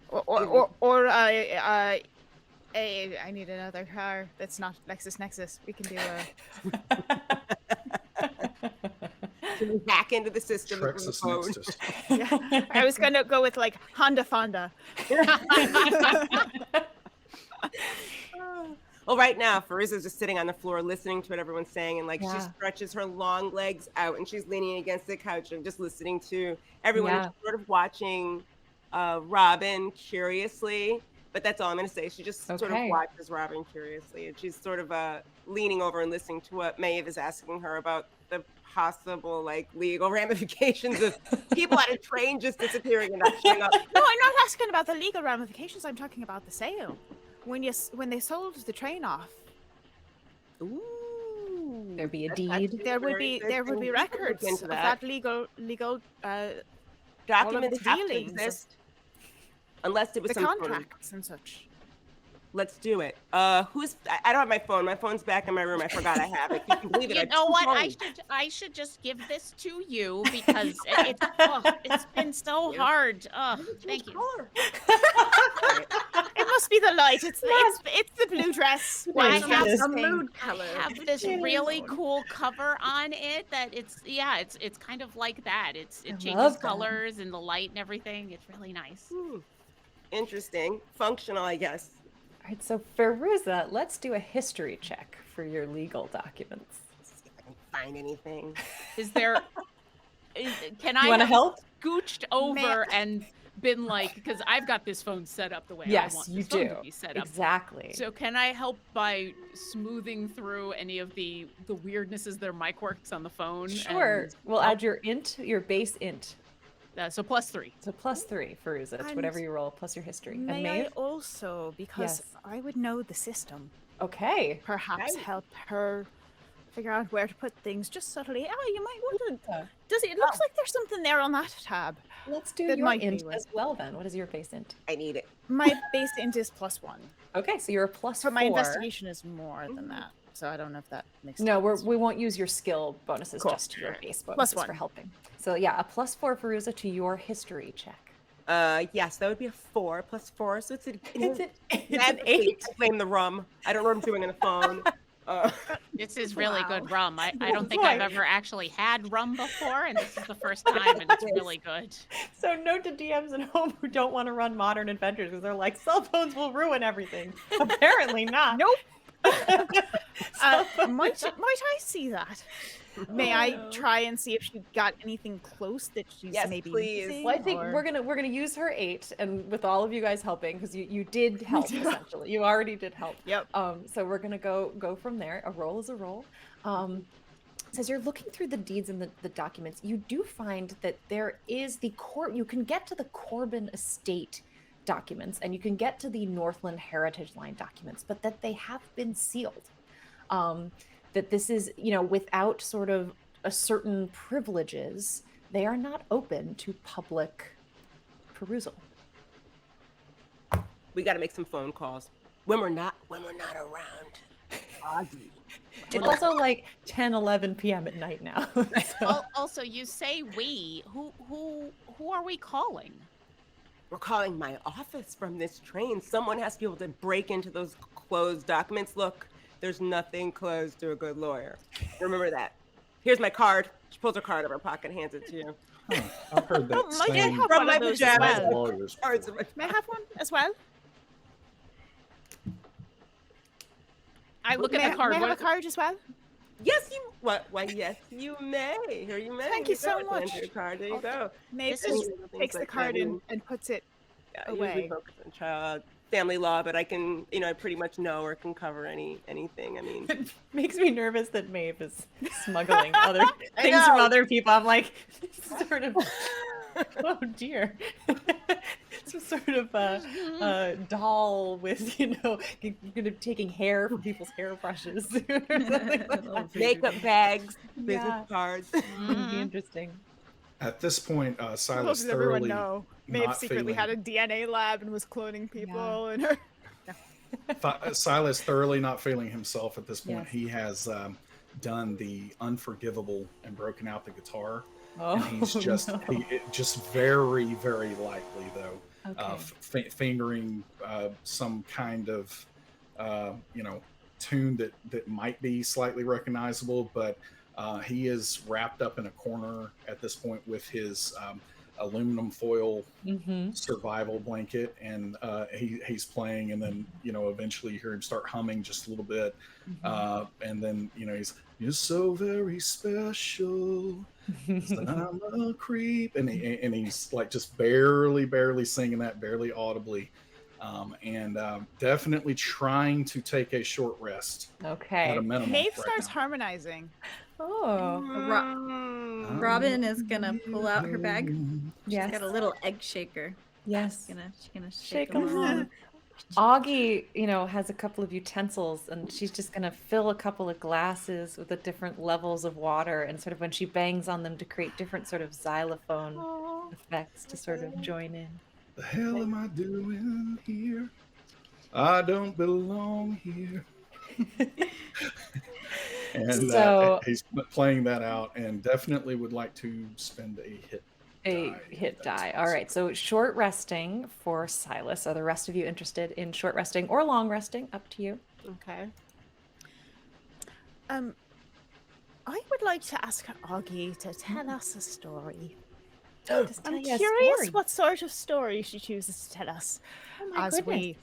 I need another car that's not LexisNexis. We can do a Hack into the system with the Trexus phone. Nexus. yeah. I was gonna go with like Honda Fonda. Well, right now, Fairuza's just sitting on the floor listening to what everyone's saying, and like Yeah. she stretches her long legs out and she's leaning against the couch and just listening to everyone. Yeah. And she's sort of watching Robin curiously, but that's all I'm going to say. She just sort of Okay. watches Robin curiously, and she's sort of leaning over and listening to what Maeve is asking her about the possible like legal ramifications of people on a train just disappearing and not showing up. No, I'm not asking about the legal ramifications. I'm talking about the sale. When they sold the train off, Ooh, There'd be a that's deed. there would very be interesting. records Into of that legal Documents the have to dealings of exist unless it was the some sort of- contracts and such. Let's do it. I don't have my phone. My phone's back in my room. I forgot I have it. You can believe it. I You have know two what? phones. I should just give this to you because it's been so hard. Thank you. It must be the light. It's the blue dress. I Yes, have yes. A thing. mood color. have this really cool cover on it that it's kind of like that. It love changes that. colors and the light and everything. It's really nice. Interesting. Functional, I guess. All right, so Fairuza, let's do a history check for your legal documents. Let's see if I can find anything. Is there? Can I You want to have help? scooched over and been like, because I've got this phone set up the way I Yes, want you this phone do. to be set up. Exactly. So can I help by smoothing through any of the weirdnesses that are mic works on the phone? Sure. and We'll help- add your base int. so +3. So +3, Fairuza. It's And whatever you roll plus your history. And May I Maeve? also, because Yes. I would know the system, Okay. perhaps Right. help her figure out where to put things just subtly. Oh, you might want to. Yeah. It looks like there's something there on that tab. Let's do That your might be int worth as well then. What is your base int? I need it. My base int is +1, Okay, so you're a +4. but my investigation is more than that. So I don't know if that makes sense. No, we won't use your skill bonuses, Cool. just your base bonuses for +1. helping. So yeah, a +4 Fairuza to your history check. Yes, that would be a 4 plus 4, so it's an It's an Advocate, 8. I blame the rum. I don't know what I'm doing on the phone. This is really good rum. I Oh, don't think boy. I've ever actually had rum before, and this is the first time, and it's really good. So note to DMs at home who don't want to run modern adventures because they're like, cell phones will ruin everything. Apparently not. Nope. Cell phones- Might I see that? May I try and see if she got anything close that she's Yes, maybe please. missing, Well, I think or- we're gonna use her 8, and with all of you guys helping, because you did help essentially. You already did help. Yep. So we're gonna go from there. A roll is a roll. As you're looking through the deeds and the documents, you do find that there is you can get to the Corbin estate documents, and you can get to the Northland Heritage Line documents, but that they have been sealed. That this is, without sort of a certain privileges, they are not open to public perusal. We got to make some phone calls when we're not around. Augie. It's also like 10, 11 p.m. at night now. So Also, you say we. Who are we calling? We're calling my office from this train. Someone has to be able to break into those closed documents. Look, there's nothing closed to a good lawyer. Remember that. Here's my card. She pulls her card out of her pocket and hands it to you. Huh, I've heard that Might I saying have From one my of those pajamas. as about well? lawyers Cards before. in my- May I have one as well? I look May at the card. May I have a What, card as well? Yes, you. What? Why? Yes, you may. Here you may. Thank Here you so go. It's much. your card. There you Okay. go. Maeve This just is- Things takes the like that. card in and puts it Yeah, I usually away. focus on child family law, but I can, I pretty much know or can cover anything. I mean, it makes me nervous that Maeve is smuggling other I things from know. other people. I'm like, sort of, oh dear. Some sort of doll with, taking hair from people's hairbrushes or something like that. makeup bags, business Yeah. cards. Would be Mhm. interesting. At this point, Little Silas does everyone thoroughly know. Maeve not secretly feeling- had a DNA lab and was cloning people and her. Silas thoroughly not feeling himself at this point. Yes. He has done the unforgivable and broken out the guitar, Oh, and he's just no. just very, very likely though Okay. fingering some kind of tune that might be slightly recognizable, but he is wrapped up in a corner at this point with his aluminum foil Mm-hmm. survival blanket, and he's playing, and then eventually you hear him start humming just a little bit, and then you're so very special, I'm a creep, and he's like just barely singing that, barely audibly, and definitely trying to take a short rest at Okay. a minimum. Maeve right starts now. harmonizing. Oh, Mm. Robin is gonna pull out her bag. She's yes. got a little egg shaker. Yes. She's gonna Shake shake them 'em along. up. Augie, has a couple of utensils, and she's just gonna fill a couple of glasses with the different levels of water, and sort of when she bangs on them to create different sort of xylophone effects to sort of join in. The hell am I doing here? I don't belong here. And So- he's playing that out, and definitely would like to spend a hit. A die. hit That's die. All right. So short resting for Silas. Are the rest of you interested in short resting or long resting? Up to you. Okay. I would like to ask Augie to tell us a story. Just I'm tell you a curious story. what sort of story she chooses to tell us Oh my as goodness. we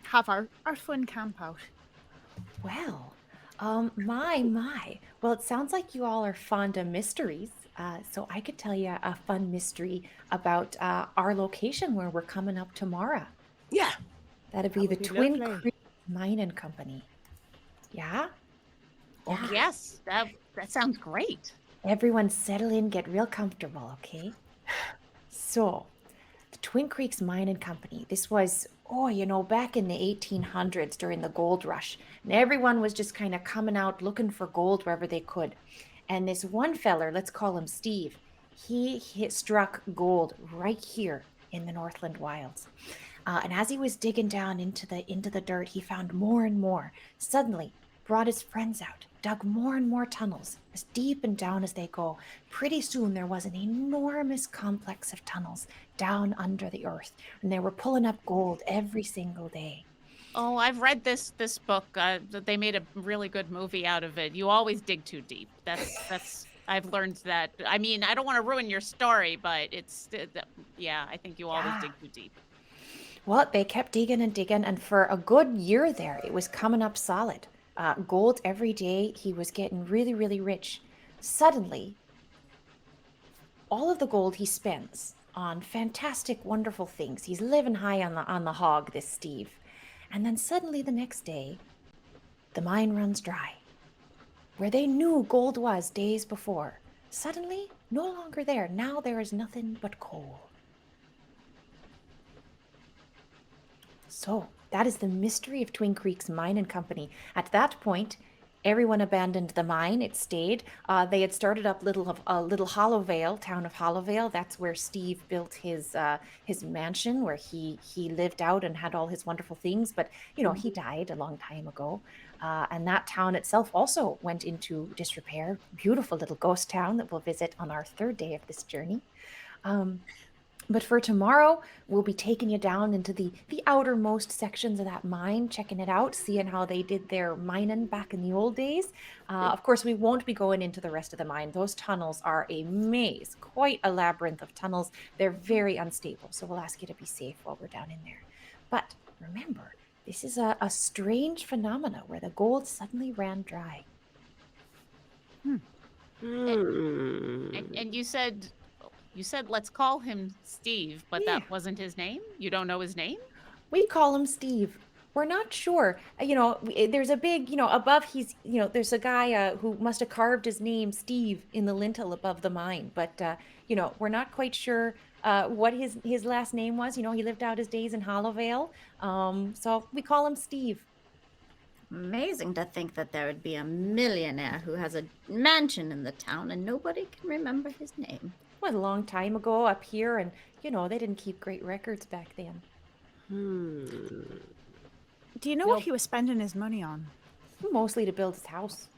have our fun camp out. Well, my. Well, it sounds like you all are fond of mysteries. So I could tell you a fun mystery about our location where we're coming up tomorrow. Yeah. That'd be the would be Twin lovely. Creek Mining Company. Yeah? Oh, yes, that sounds great. Everyone settle in, get real comfortable, okay? So, the Twin Creeks Mining Company, this was, back in the 1800s during the gold rush. And everyone was just kind of coming out looking for gold wherever they could. And this one feller, let's call him Steve, he struck gold right here in the Northland wilds. And as he was digging down into the dirt, he found more and more. Suddenly, brought his friends out, dug more and more tunnels, as deep and down as they go. Pretty soon, there was an enormous complex of tunnels down under the earth, and they were pulling up gold every single day. Oh, I've read this book. They made a really good movie out of it. You always dig too deep. That's I've learned that. I mean, I don't want to ruin your story, but I think you always Yeah. dig too deep. Well, they kept digging and digging, and for a good year there, it was coming up solid. Gold every day. He was getting really, really rich. Suddenly, all of the gold he spends on fantastic, wonderful things. He's living high on the hog, this Steve. And then suddenly the next day, the mine runs dry. Where they knew gold was days before, suddenly no longer there. Now there is nothing but coal. So that is the mystery of Twin Creeks Mining Company. At that point, everyone abandoned the mine. It stayed. They had started up little Hollowvale, town of Hollowvale. That's where Steve built his mansion, where he lived out and had all his wonderful things. But he died a long time ago, and that town itself also went into disrepair. Beautiful little ghost town that we'll visit on our third day of this journey. But for tomorrow, we'll be taking you down into the outermost sections of that mine, checking it out, seeing how they did their mining back in the old days. Of course, we won't be going into the rest of the mine. Those tunnels are a maze, quite a labyrinth of tunnels. They're very unstable, so we'll ask you to be safe while we're down in there. But remember, this is a strange phenomena where the gold suddenly ran dry. And you said let's call him Steve, but that wasn't his name? You don't know his name? We call him Steve. We're not sure. There's a big, above there's a guy who must have carved his name Steve in the lintel above the mine. But, we're not quite sure what his last name was. He lived out his days in Hollowvale. So we call him Steve. Amazing to think that there would be a millionaire who has a mansion in the town and nobody can remember his name. Well, a long time ago up here, and, they didn't keep great records back then. Do you know what he was spending his money on? Mostly to build his house,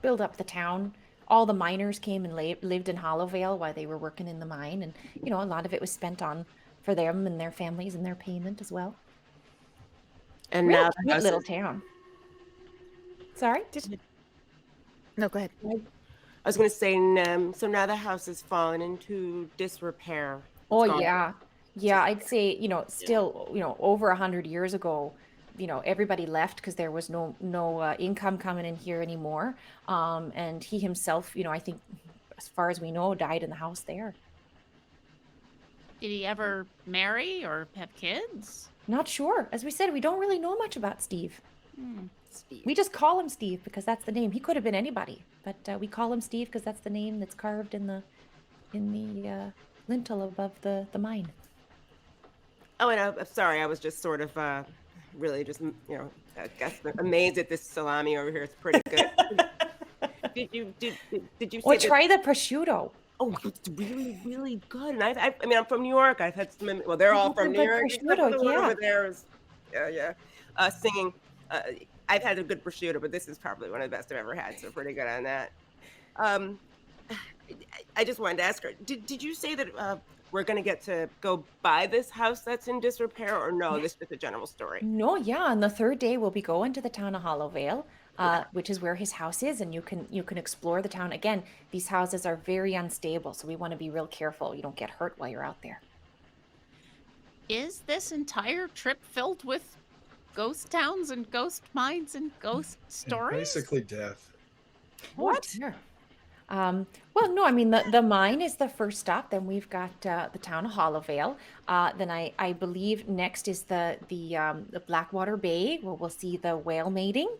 build up the town. All the miners came and lived in Hollowvale while they were working in the mine. And, a lot of it was spent for them and their families and their payment as well. And Real now cute little town. Sorry? No, go ahead. I was going to say, so now the house has fallen into disrepair. Oh, yeah. Yeah, I'd say, still, over 100 years ago, everybody left because there was no income coming in here anymore. And he himself, I think, as far as we know, died in the house there. Did he ever marry or have kids? Not sure. As we said, we don't really know much about Steve. Steve. We just call him Steve because that's the name. He could have been anybody, but we call him Steve because that's the name that's carved in the lintel above the mine. Oh, and I'm sorry, I was just sort of really just, I guess amazed at this salami over here. It's pretty good. Did you say Or try the prosciutto. Oh, it's really, really good. And I mean, I'm from New York. I've had some, well, they're all from New York. Prosciutto, The one yeah. over there is, singing. I've had a good prosciutto, but this is probably one of the best I've ever had. So pretty good on that. I just wanted to ask her, did you say that we're going to get to go buy this house that's in disrepair, or no, this is just a general story? No, yeah. On the third day, we'll be going to the town of Hollowvale, which is where his house is, and you can explore the town. Again, these houses are very unstable, so we want to be real careful you don't get hurt while you're out there. Is this entire trip filled with ghost towns and ghost mines and ghost stories? Basically death. What? Sure. Well, no, I mean, the mine is the first stop. Then we've got the town of Hollowvale. Then I believe next is the Blackwater Bay, where we'll see the whale mating.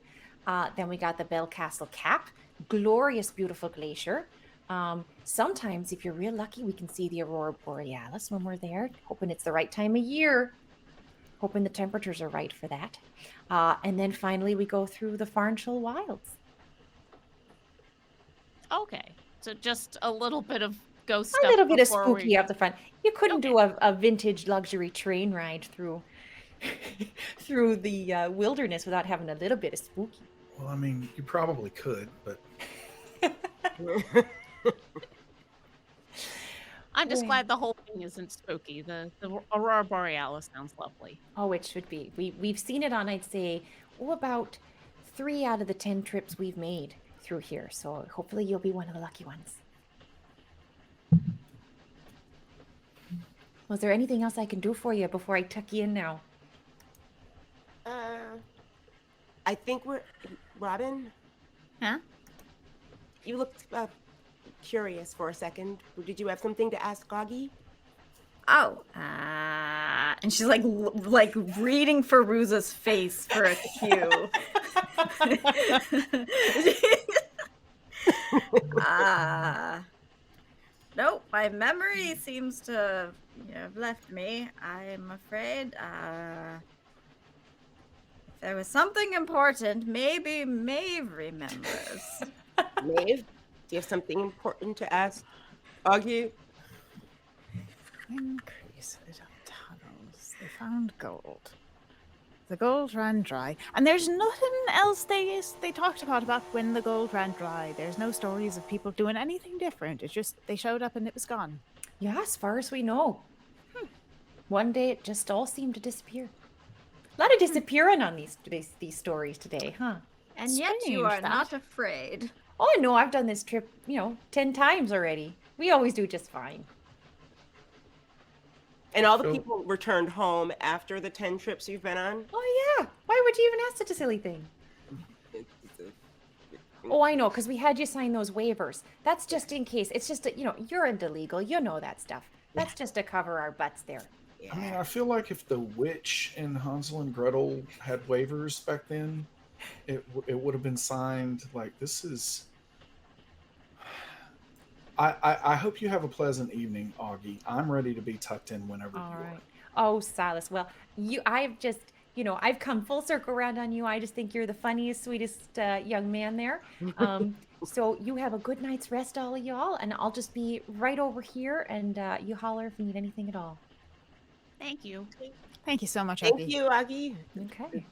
Then we got the Bell Castle Cap, glorious, beautiful glacier. Sometimes, if you're real lucky, we can see the Aurora Borealis when we're there, hoping it's the right time of year, hoping the temperatures are right for that. And then finally, we go through the Farnshall Wilds. Okay, so just a little bit of ghost A stuff. little bit of before spooky we- up the front. You couldn't do a vintage luxury train ride through through the wilderness without having a little bit of spooky. Well, I mean, you probably could, but I'm just Right. glad the whole thing isn't spooky. The Aurora Borealis sounds lovely. Oh, it should be. We've seen it on, I'd say, about 3 out of the 10 trips we've made through here. So hopefully you'll be one of the lucky ones. Was there anything else I can do for you before I tuck you in now? I think Robin, Huh? you looked curious for a second. Did you have something to ask Goggy? Oh, and she's like reading Fairuza's face for a cue. Nope, my memory seems to have left me. I'm afraid. I There was something important. Maybe Maeve remembers. Maeve, do you have something important to ask Augie? Increase lit up tunnels. They found gold. The gold ran dry, and there's nothing else they talked about when the gold ran dry. There's no stories of people doing anything different. It's just they showed up and it was gone. Yeah, as far as we know. One day it just all seemed to disappear. A lot of disappearing on these stories today, huh? And yet you Strange are that. not afraid. Oh no, I've done this trip, 10 times already. We always do just fine. And all the So- people returned home after the 10 trips you've been on? Oh yeah. Why would you even ask such a silly thing? Oh, I know, because we had you sign those waivers. That's just in case. It's just, you're into legal. You know that stuff. That's just to cover our butts there. I mean, I feel like if the witch and Hansel and Gretel had waivers back then, it would have been signed. Like, this is. I hope you have a pleasant evening, Augie. I'm ready to be tucked in whenever All you right. are. Oh, Silas. Well, I've just, I've come full circle around on you. I just think you're the funniest, sweetest young man there. So you have a good night's rest, all of y'all, and I'll just be right over here, and you holler if you need anything at all. Thank you. Thank you so much, Thank Augie. you, Augie. Okay.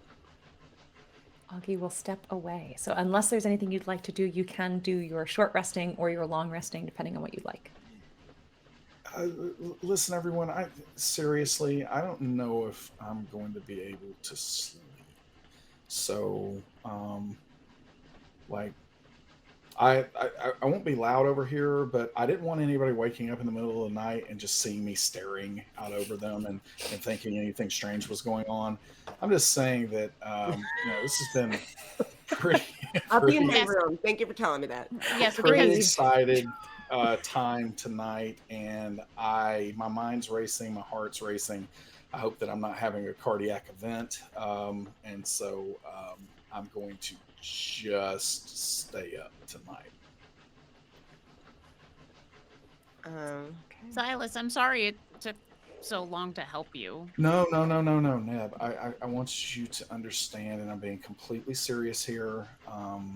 Augie will step away. So unless there's anything you'd like to do, you can do your short resting or your long resting, depending on what you'd like. Listen, everyone. Seriously, I don't know if I'm going to be able to sleep. So, like, I won't be loud over here, but I didn't want anybody waking up in the middle of the night and just seeing me staring out over them and thinking anything strange was going on. I'm just saying that this has been pretty. I'll be in my Yes. room. Thank you for telling me that. Yes, pretty because excited time tonight, and my mind's racing, my heart's racing. I hope that I'm not having a cardiac event, and so I'm going to just stay up tonight. Silas, I'm sorry it took so long to help you. No, Neb. I want you to understand, and I'm being completely serious here.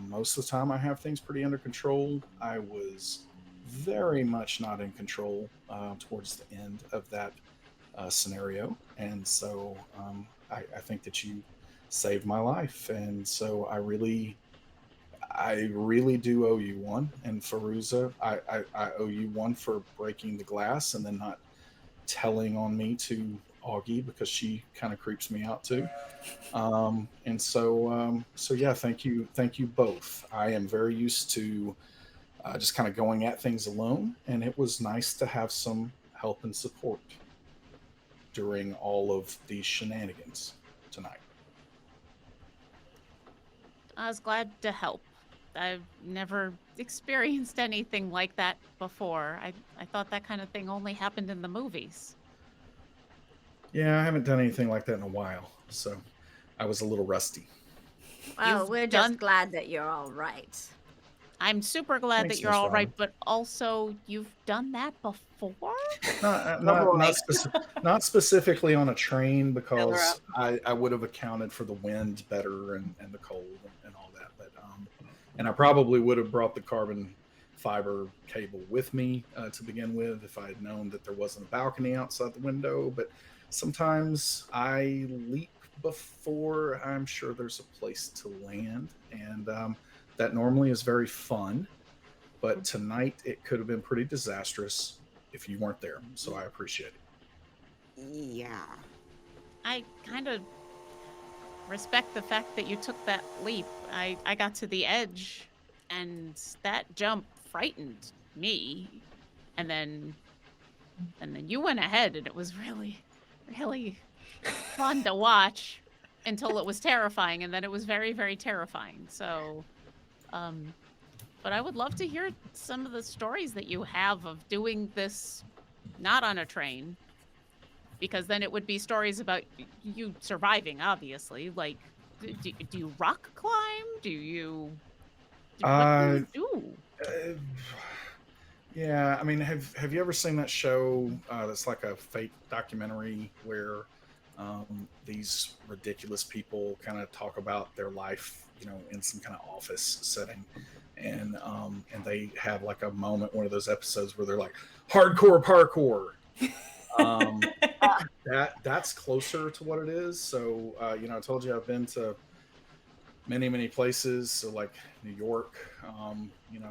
Most of the time, I have things pretty under control. I was very much not in control towards the end of that scenario, and so I think that you saved my life, and so I really do owe you one. And Fairuza, I owe you one for breaking the glass and then not telling on me to Augie, because she kind of creeps me out too. And so yeah, thank you both. I am very used to just kind of going at things alone, and it was nice to have some help and support during all of these shenanigans tonight. I was glad to help. I've never experienced anything like that before. I thought that kind of thing only happened in the movies. Yeah, I haven't done anything like that in a while, so I was a little rusty. Well, You've we're done- just glad that you're all right. I'm super glad Thanks, that you're Miss all right, Robin. but also you've done that before? Not specifically on a train, Fill her because I would have accounted for the wind better and the cold and all that. But and I probably would have brought the carbon fiber cable with me to begin with if I had known that there wasn't a balcony outside the window. But sometimes I leap before I'm sure there's a place to land, and that normally is very fun. But tonight it could have been pretty disastrous if you weren't there. So I appreciate it. Yeah. I kind of respect the fact that you took that leap. I got to the edge, and that jump frightened me. And then you went ahead, and it was really, really fun to watch until it was terrifying, and then it was very, very terrifying. So, but I would love to hear some of the stories that you have of doing this not on a train, because then it would be stories about you surviving, obviously. Like, do you rock climb? What do you do? Yeah, I mean, have you ever seen that show that's like a fake documentary where these ridiculous people kind of talk about their life, in some kind of office setting. And they have like a moment, one of those episodes where they're like, hardcore parkour. That's closer to what it is. So, I told you I've been to many places. So like New York,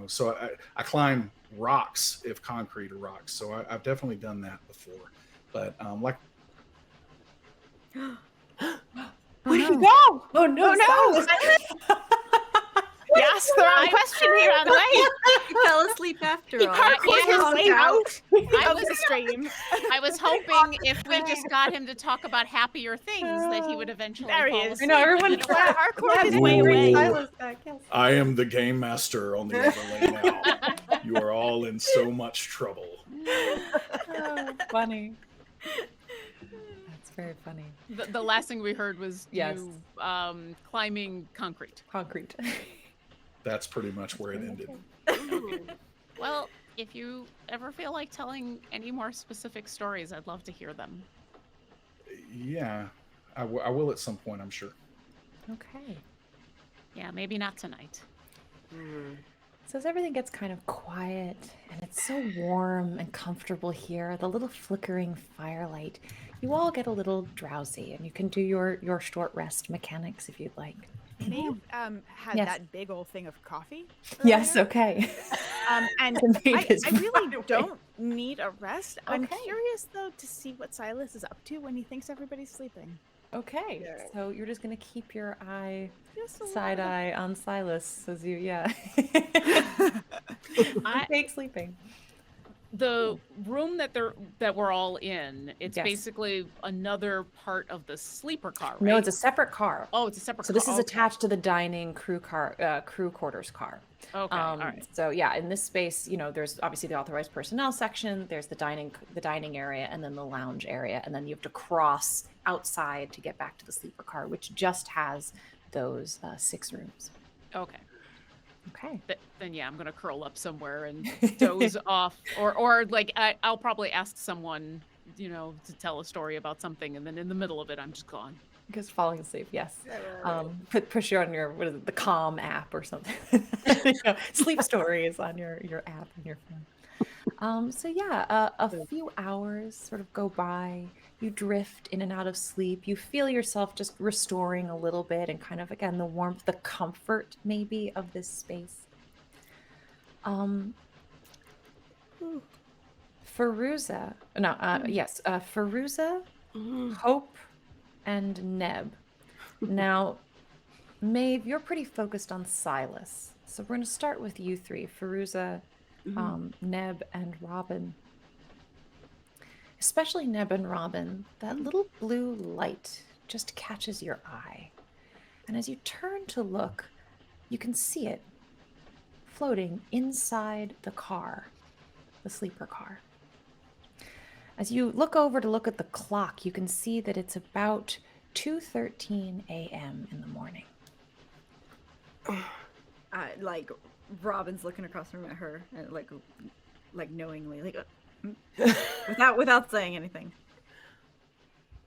so I climb rocks if concrete are rocks. So I've definitely done that before. But like, Where did he go? Oh no! no. You asked the wrong question here on the way. He fell asleep after He all. parkoured his way out I of was the stream. I was hoping if we just got him to talk about happier things that he would eventually There he fall is. asleep. I know everyone clapped. Parkoured his Ooh. way away. Silas back, yes. I am the game master on the overlay now. You are all in so much trouble. Oh, funny. That's very funny. The last thing we heard was Yes. you climbing concrete. Concrete. That's pretty much where it ended. Well, if you ever feel like telling any more specific stories, I'd love to hear them. Yeah, I will at some point, I'm sure. Okay. Yeah, maybe not tonight. So as everything gets kind of quiet and it's so warm and comfortable here, the little flickering firelight, you all get a little drowsy and you can do your short rest mechanics if you'd like. Maeve had Yes. that big old thing of coffee. Yes, okay. And Maeve is I really wide awake. don't need a rest. I'm Okay. curious though to see what Silas is up to when he thinks everybody's sleeping. Okay, Yeah. so you're just gonna keep your eye, Just a side little. eye on Silas as you, yeah. I- Fake sleeping. The room that we're all in, it's Yes. basically another part of the sleeper car, right? No, it's a separate car. Oh, it's a separate So car. this is Okay. attached to the dining crew quarters car. Okay, all right. So yeah, in this space, there's obviously the authorized personnel section. There's the dining area, and then the lounge area, and then you have to cross outside to get back to the sleeper car, which just has those 6 rooms. Okay. Okay. Then yeah, I'm gonna curl up somewhere and doze off, or like I'll probably ask someone, to tell a story about something, and then in the middle of it, I'm just gone. Just falling asleep. Yes. Push you on your the Calm app or something. Sleep stories on your app on your phone. So yeah, a few hours sort of go by. You drift in and out of sleep. You feel yourself just restoring a little bit and kind of, again, the warmth, the comfort maybe of this space. Fairuza, Fairuza, Hope, and Neb. Now, Maeve, you're pretty focused on Silas. So we're going to start with you 3, Fairuza, Neb, and Robin. Especially Neb and Robin, that little blue light just catches your eye. And as you turn to look, you can see it floating inside the car, the sleeper car. As you look over to look at the clock, you can see that it's about 2:13 a.m. in the morning. Like Robin's looking across the room at her, and like knowingly, without saying anything.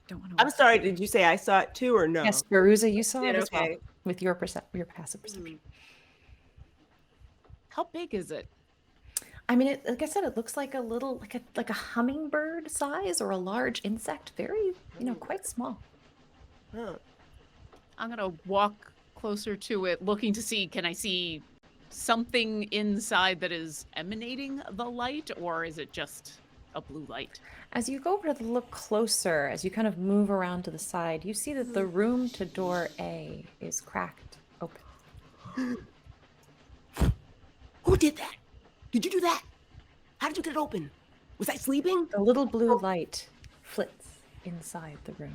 Don't want to. I'm sorry, did you say I saw it too or no? Yes, Fairuza, you saw it Did, as well okay. with your passive perception. How big is it? I mean, like I said, it looks like a little, like a hummingbird size or a large insect. Very, quite small. Huh. I'm gonna walk closer to it, looking to see, can I see something inside that is emanating the light, or is it just a blue light? As you go over to look closer, as you kind of move around to the side, you see that the room to door A is cracked open. Who did that? Did you do that? How did you get it open? Was I sleeping? The little blue light flits inside the room.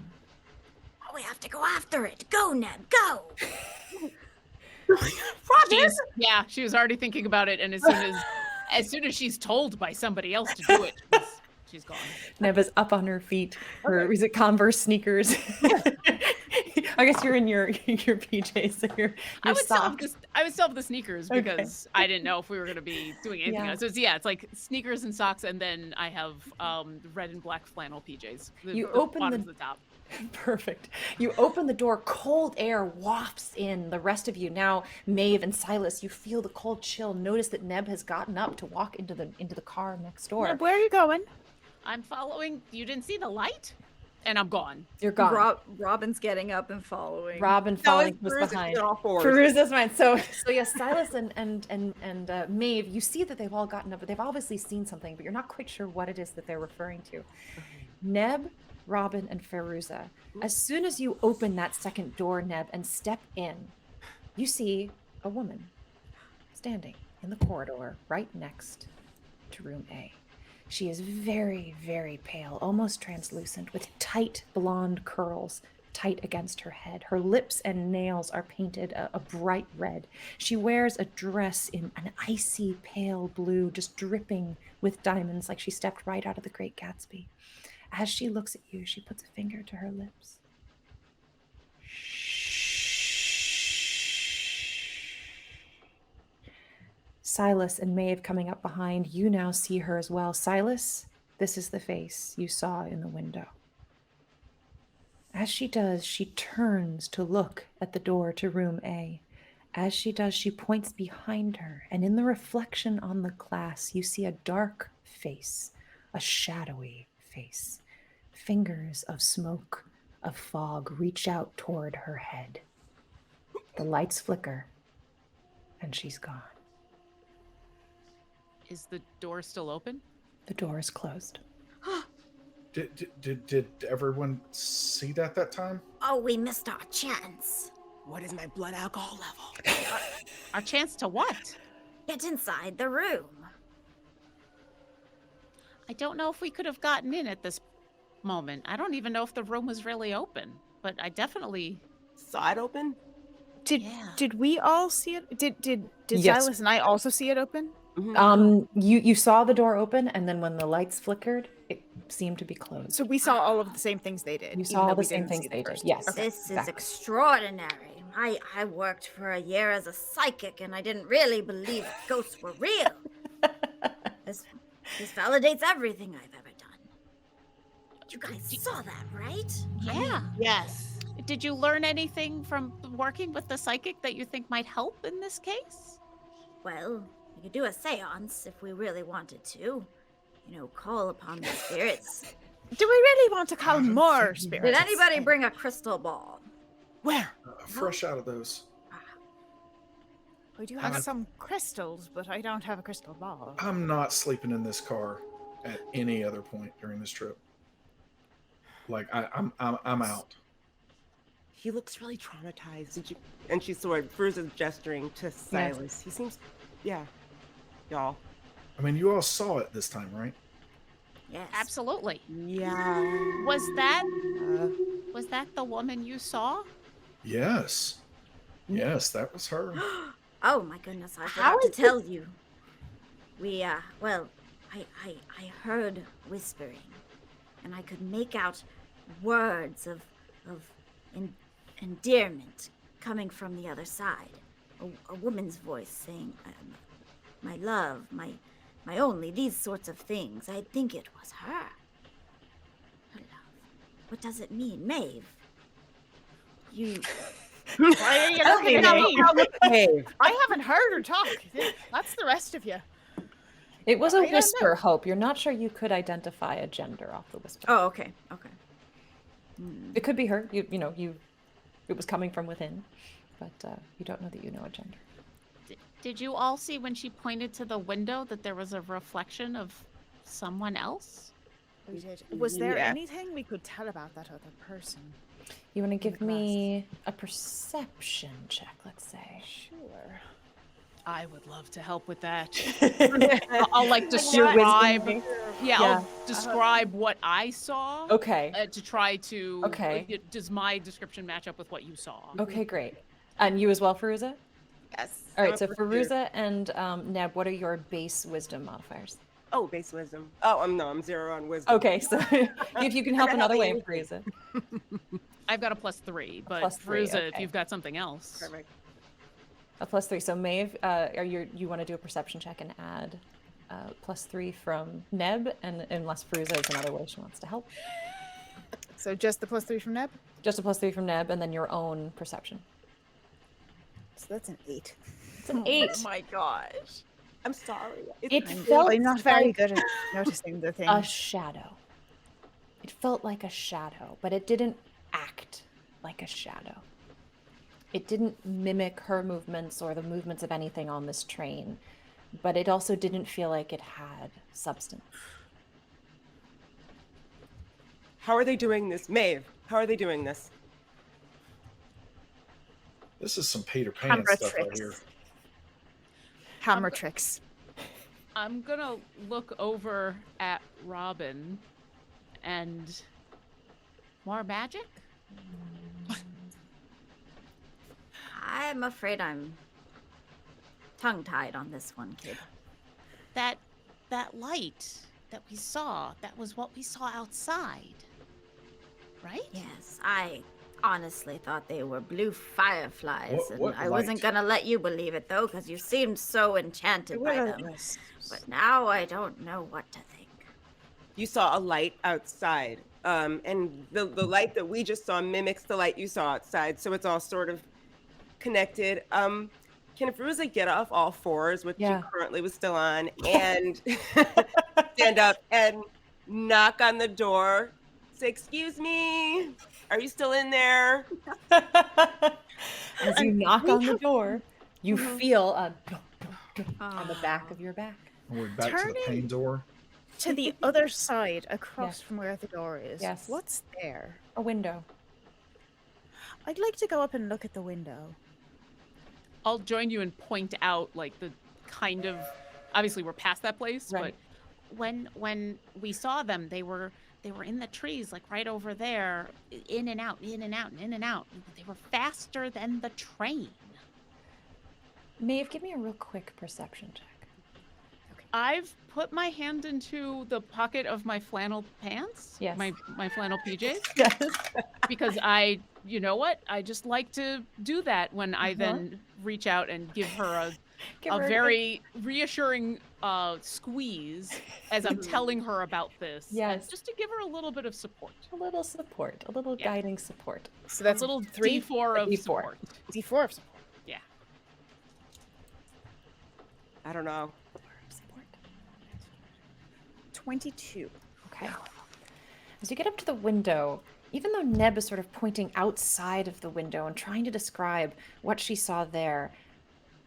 Oh, we have to go after it. Go, Ned, go. She was already thinking about it, and as soon as she's told by somebody else to do it, she's gone. Neb is up on her feet. Or is it Converse sneakers? I guess you're in your PJs. So your I would socks. still have the sneakers Okay. because I didn't know if we were going to be doing anything Yeah. else. So it's like sneakers and socks, and then I have red and black flannel PJs. You The open bottom the- to the top. Perfect. You open the door, cold air wafts in. The rest of you now, Maeve and Silas, you feel the cold chill. Notice that Neb has gotten up to walk into the car next door. Neb, where are you going? I'm following. You didn't see the light? And I'm gone. You're gone. Robin's getting up and following. Robin following was behind. Fairuza's mine. So yes, Silas and Maeve, you see that they've all gotten up, but they've obviously seen something, but you're not quite sure what it is that they're referring to. Neb, Robin, and Fairuza. As soon as you open that second door, Neb, and step in, you see a woman standing in the corridor right next to room A. She is very, very pale, almost translucent, with tight blonde curls tight against her head. Her lips and nails are painted a bright red. She wears a dress in an icy pale blue, just dripping with diamonds, like she stepped right out of The Great Gatsby. As she looks at you, she puts a finger to her lips. Silas and Maeve coming up behind, you now see her as well. Silas, this is the face you saw in the window. As she does, she turns to look at the door to room A. As she does, she points behind her, and in the reflection on the glass, you see a dark face, a shadowy face. Fingers of smoke, of fog reach out toward her head. The lights flicker, and she's gone. Is the door still open? The door is closed. Did everyone see that time? Oh, we missed our chance. What is my blood alcohol level? Our chance to what? Get inside the room. I don't know if we could have gotten in at this moment. I don't even know if the room was really open, but I definitely Saw it open? Did we all see it? Did Yes. Silas and I also see it open? You saw the door open, and then when the lights flickered, it seemed to be closed. So we saw all of the same things they did. You even saw though all the we same didn't see things the they did. first. Yes. Okay. This is exactly. extraordinary. I worked for a year as a psychic, and I didn't really believe ghosts were real. This validates everything I've ever done. You guys saw that, right? Yeah. Yes. Did you learn anything from working with the psychic that you think might help in this case? Well, we could do a seance if we really wanted to. You know, call upon the spirits. Do we really want to call more spirits? Did anybody bring a crystal ball? Where? Fresh out of those. We do have some crystals, but I don't have a crystal ball. I'm not sleeping in this car at any other point during this trip. Like I'm out. He looks really traumatized. Did you? And she's sort of Fairuza's gesturing to Silas. He seems, yeah, y'all. I mean, you all saw it this time, right? Yes. Absolutely. Yeah. Was that the woman you saw? Yes. Yes, that was her. Oh my goodness, I How forgot to is tell you. We, well, I heard whispering, and I could make out words of endearment coming from the other side. A woman's voice saying, my love, my only, these sorts of things. I think it was her. Her love. What does it mean? Maeve? You... Why are you looking at me? Maeve. I haven't heard her talk. That's the rest of you. It was I a don't know. whisper, Hope. You're not sure you could identify a gender off the whisper. Oh, okay. It could be her. It was coming from within, but you don't know that you know a gender. Did you all see when she pointed to the window that there was a reflection of someone else? We did. Was there Yeah. anything we could tell about that other person? You want to give the me a perception check, let's say. Sure. I would love to help with that. I'll like describe. I'll describe what I saw. Okay. To try to. Okay. Does my description match up with what you saw? Okay, great. And you as well, Fairuza? Yes. All right, I'm so a first year. Fairuza and Neb, what are your base wisdom modifiers? Oh, base wisdom. Oh, I'm 0 on wisdom. Okay, so if you can help another way, Fairuza. I've got a +3, but +3, Fairuza, if okay. you've got something else. Perfect. A +3. So Maeve, you want to do a perception check and add +3 from Neb, and unless Fairuza has another way she wants to help. So just the +3 from Neb? Just a +3 from Neb, and then your own perception. So that's an 8. It's an 8. Oh my gosh. I'm sorry. It I'm felt not very like good at noticing the a things. shadow. It felt like a shadow, but it didn't act like a shadow. It didn't mimic her movements or the movements of anything on this train, but it also didn't feel like it had substance. How are they doing this? Maeve, how are they doing this? This is some Peter Pan Camera stuff right tricks. here. Camera tricks. I'm gonna look over at Robin and more magic? I'm afraid I'm tongue-tied on this one, kid. That light that we saw, that was what we saw outside. Right? Yes, I honestly thought they were blue fireflies, What and I wasn't light? gonna let you believe it though, because you seemed so enchanted by them. But now I don't know what to think. You saw a light outside, and the light that we just saw mimics the light you saw outside, so it's all sort of connected. Can Fairuza get off all fours, which Yeah. she currently was still on, and stand up and knock on the door? Say, "Excuse me, are you still in there?" As you knock on the door, you feel a on the back Oh. of your back. We're back to the Turning- pain door. To the other side, across Yes. from where the door is. Yes. What's there? A window. I'd like to go up and look at the window. I'll join you and point out like the kind of obviously we're past that place, Right. When we saw them, they were in the trees, like right over there, in and out, in and out, in and out. They were faster than the train. Maeve, give me a real quick perception check. I've put my hand into the pocket of my flannel pants, Yes. my flannel PJs, Yes. because you know what? I just like to do that when I then reach out and give her Give a her very reassuring squeeze as I'm telling her about this. Yes. Just to give her a little bit of support. a little support, a little Yeah. guiding support. So A that's little 3 D4 of D4. support. D4 of support. Yeah. I don't know. Support. 22. Okay. As you get up to the window, even though Neb is sort of pointing outside of the window and trying to describe what she saw there,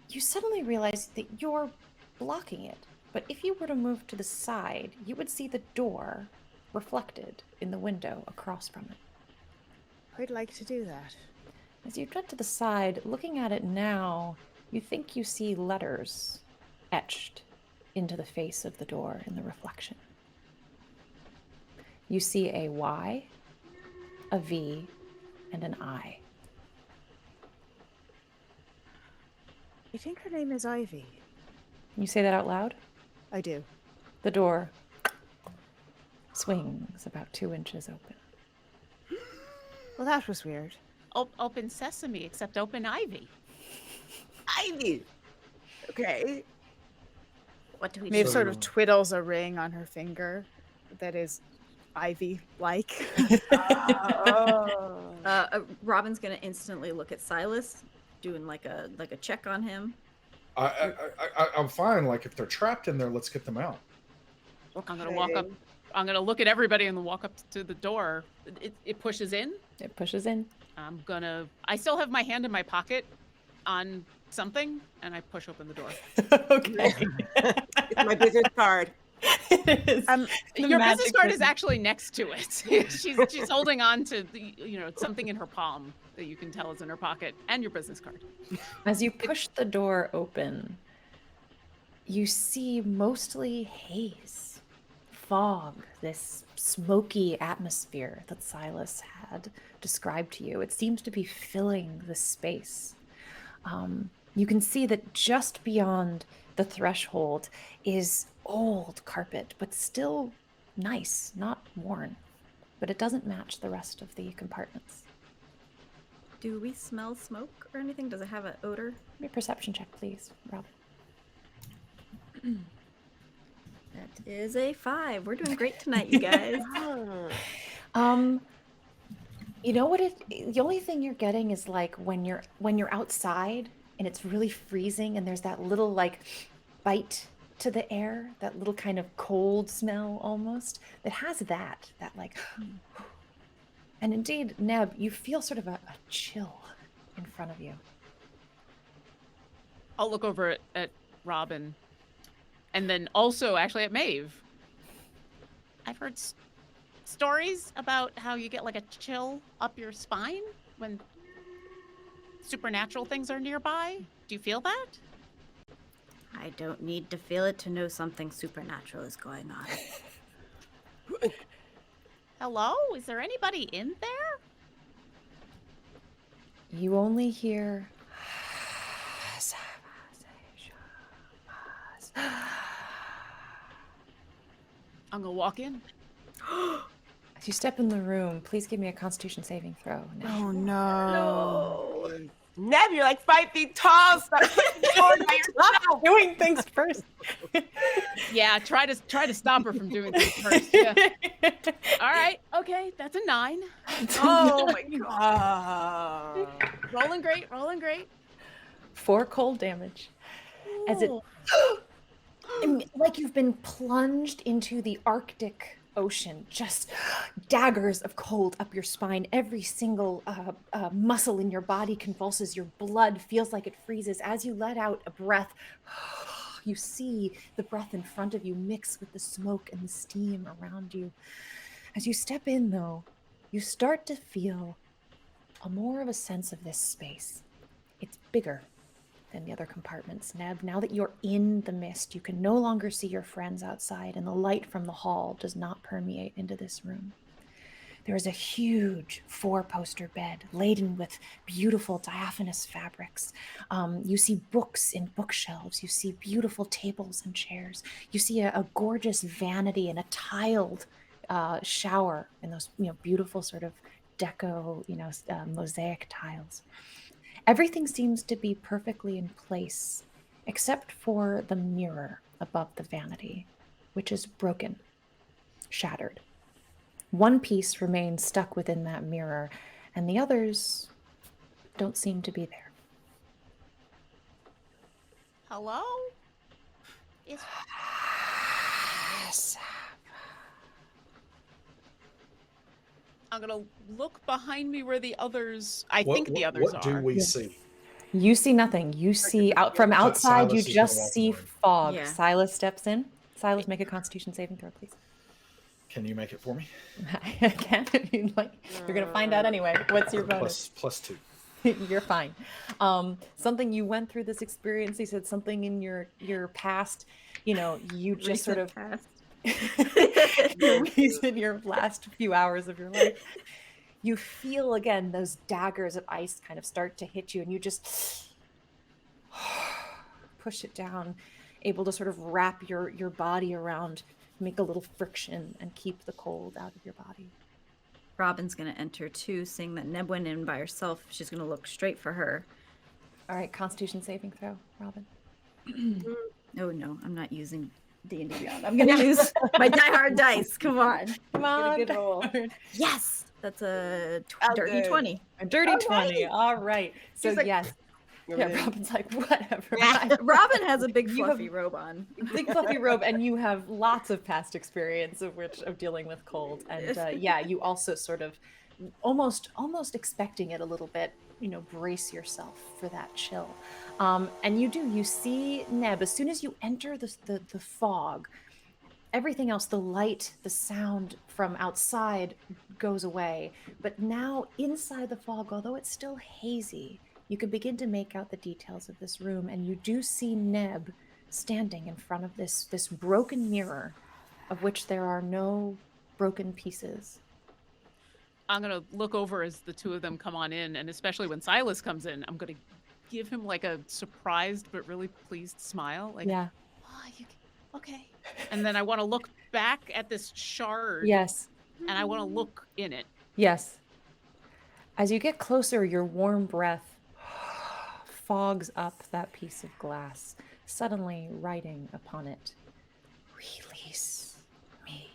you suddenly realize that you're blocking it. But if you were to move to the side, you would see the door reflected in the window across from it. I'd like to do that. As you get to the side, looking at it now, you think you see letters etched into the face of the door in the reflection. You see a Y, a V, and an I. I think her name is Ivy. You say that out loud? I do. The door swings about 2 inches open. Well, that was weird. Open sesame, except open ivy. Ivy. Okay. What do we Maeve do? sort of twiddles a ring on her finger that is Ivy-like. Robin's gonna instantly look at Silas, doing like a check on him. I'm fine. Like if they're trapped in there, let's get them out. I'm gonna walk up. I'm gonna look at everybody and then walk up to the door. It pushes in. It pushes in. I still have my hand in my pocket on something, and I push open the door. Okay. It's my business card. It is. Your business magic card is business. actually next to it. she's holding on to something in her palm that you can tell is in her pocket, and your business card. As you push the door open, you see mostly haze, fog, this smoky atmosphere that Silas had described to you. It seems to be filling the space. You can see that just beyond the threshold is old carpet, but still nice, not worn. But it doesn't match the rest of the compartments. Do we smell smoke or anything? Does it have an odor? Give me a perception check, please, Robin. That is a 5. We're doing great tonight, you guys. You know what the only thing you're getting is like when you're outside and it's really freezing and there's that little like bite to the air, that little kind of cold smell almost. It has that like and indeed, Neb, you feel sort of a chill in front of you. I'll look over at Robin, and then also actually at Maeve. I've heard stories about how you get like a chill up your spine when supernatural things are nearby. Do you feel that? I don't need to feel it to know something supernatural is going on. Hello? Is there anybody in there? You only hear I'm gonna walk in. as you step in the room. Please give me a Constitution saving throw. Neb. Oh no. Neb, you're like 5 feet tall. Stop Stop doing things first. Yeah, try to stop her from doing things first. Yeah. All right. Okay, that's a 9. Oh my god. Rolling great. Rolling great. 4 cold damage. As it like you've been plunged into the Arctic Ocean, just daggers of cold up your spine. Every single muscle in your body convulses. Your blood feels like it freezes. As you let out a breath, you see the breath in front of you mix with the smoke and the steam around you. As you step in, though, you start to feel more of a sense of this space. It's bigger than the other compartments. Neb, now that you're in the mist, you can no longer see your friends outside, and the light from the hall does not permeate into this room. There is a huge 4-poster bed laden with beautiful diaphanous fabrics. You see books in bookshelves. You see beautiful tables and chairs. You see a gorgeous vanity and a tiled shower in those beautiful sort of deco, mosaic tiles. Everything seems to be perfectly in place, except for the mirror above the vanity, which is broken, shattered. One piece remains stuck within that mirror, and the others don't seem to be there. Hello? Is I'm gonna look behind me where the others. I think the others what are. do we see? You see nothing. You see out from outside. Silas You is gonna just walk see in. fog. Yeah. Silas steps in. Silas, make a Constitution saving throw, please. Can you make it for me? I can if you'd like. You're gonna find out anyway. What's your bonus? Plus 2. You're fine. Something you went through this experience. He said something in your past. You just sort of past. your reason your last few hours of your life. You feel again those daggers of ice kind of start to hit you, and you just push it down, able to sort of wrap your body around, make a little friction, and keep the cold out of your body. Robin's gonna enter too, seeing that Neb went in by herself. She's gonna look straight for her. All right, Constitution saving throw, Robin. Oh no, I'm not using D&D Beyond. I'm gonna use my diehard dice. Come on. Come on. Get a good roll. Yes, that's a dirty good. 20. A dirty 20. All right. So She's like, yes. Yeah, Robin's like, whatever. Robin has a big You fluffy have- robe on. Big fluffy robe, and you have lots of past experience of dealing with cold. And you also sort of almost expecting it a little bit, brace yourself for that chill. And you see Neb, as soon as you enter the fog, everything else, the light, the sound from outside goes away. But now inside the fog, although it's still hazy, you can begin to make out the details of this room, and you do see Neb standing in front of this broken mirror, of which there are no broken pieces. I'm gonna look over as the two of them come on in, and especially when Silas comes in, I'm gonna give him like a surprised but really pleased smile. Like, Yeah. oh, okay. And then I want to look back at this shard. Yes. And I want to look in it. Yes. As you get closer, your warm breath fogs up that piece of glass, suddenly writing upon it, "Release me."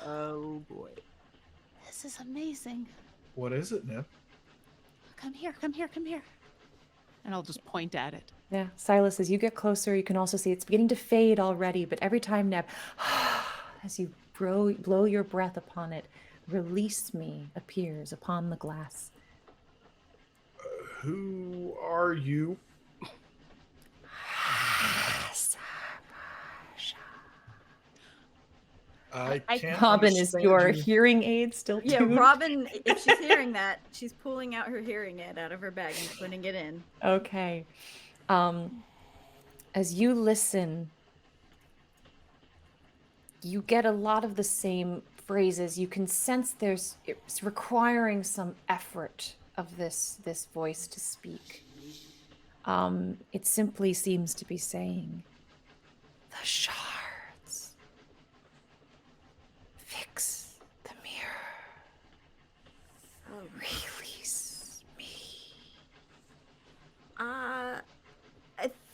Oh boy. This is amazing. What is it, Nip? Come here, come here, come here. And I'll just point at it. Yeah, Silas, as you get closer, you can also see it's beginning to fade already, but every time, Neb, as you blow your breath upon it, release me appears upon the glass. Who are you? I can't Robin, is understand your you. hearing aid still Yeah, tuned? Robin, if she's hearing that, she's pulling out her hearing aid out of her bag and putting it in. Okay. As you listen, you get a lot of the same phrases. You can sense it's requiring some effort of this voice to speak. It simply seems to be saying, the shards. Fix the mirror. Release me. I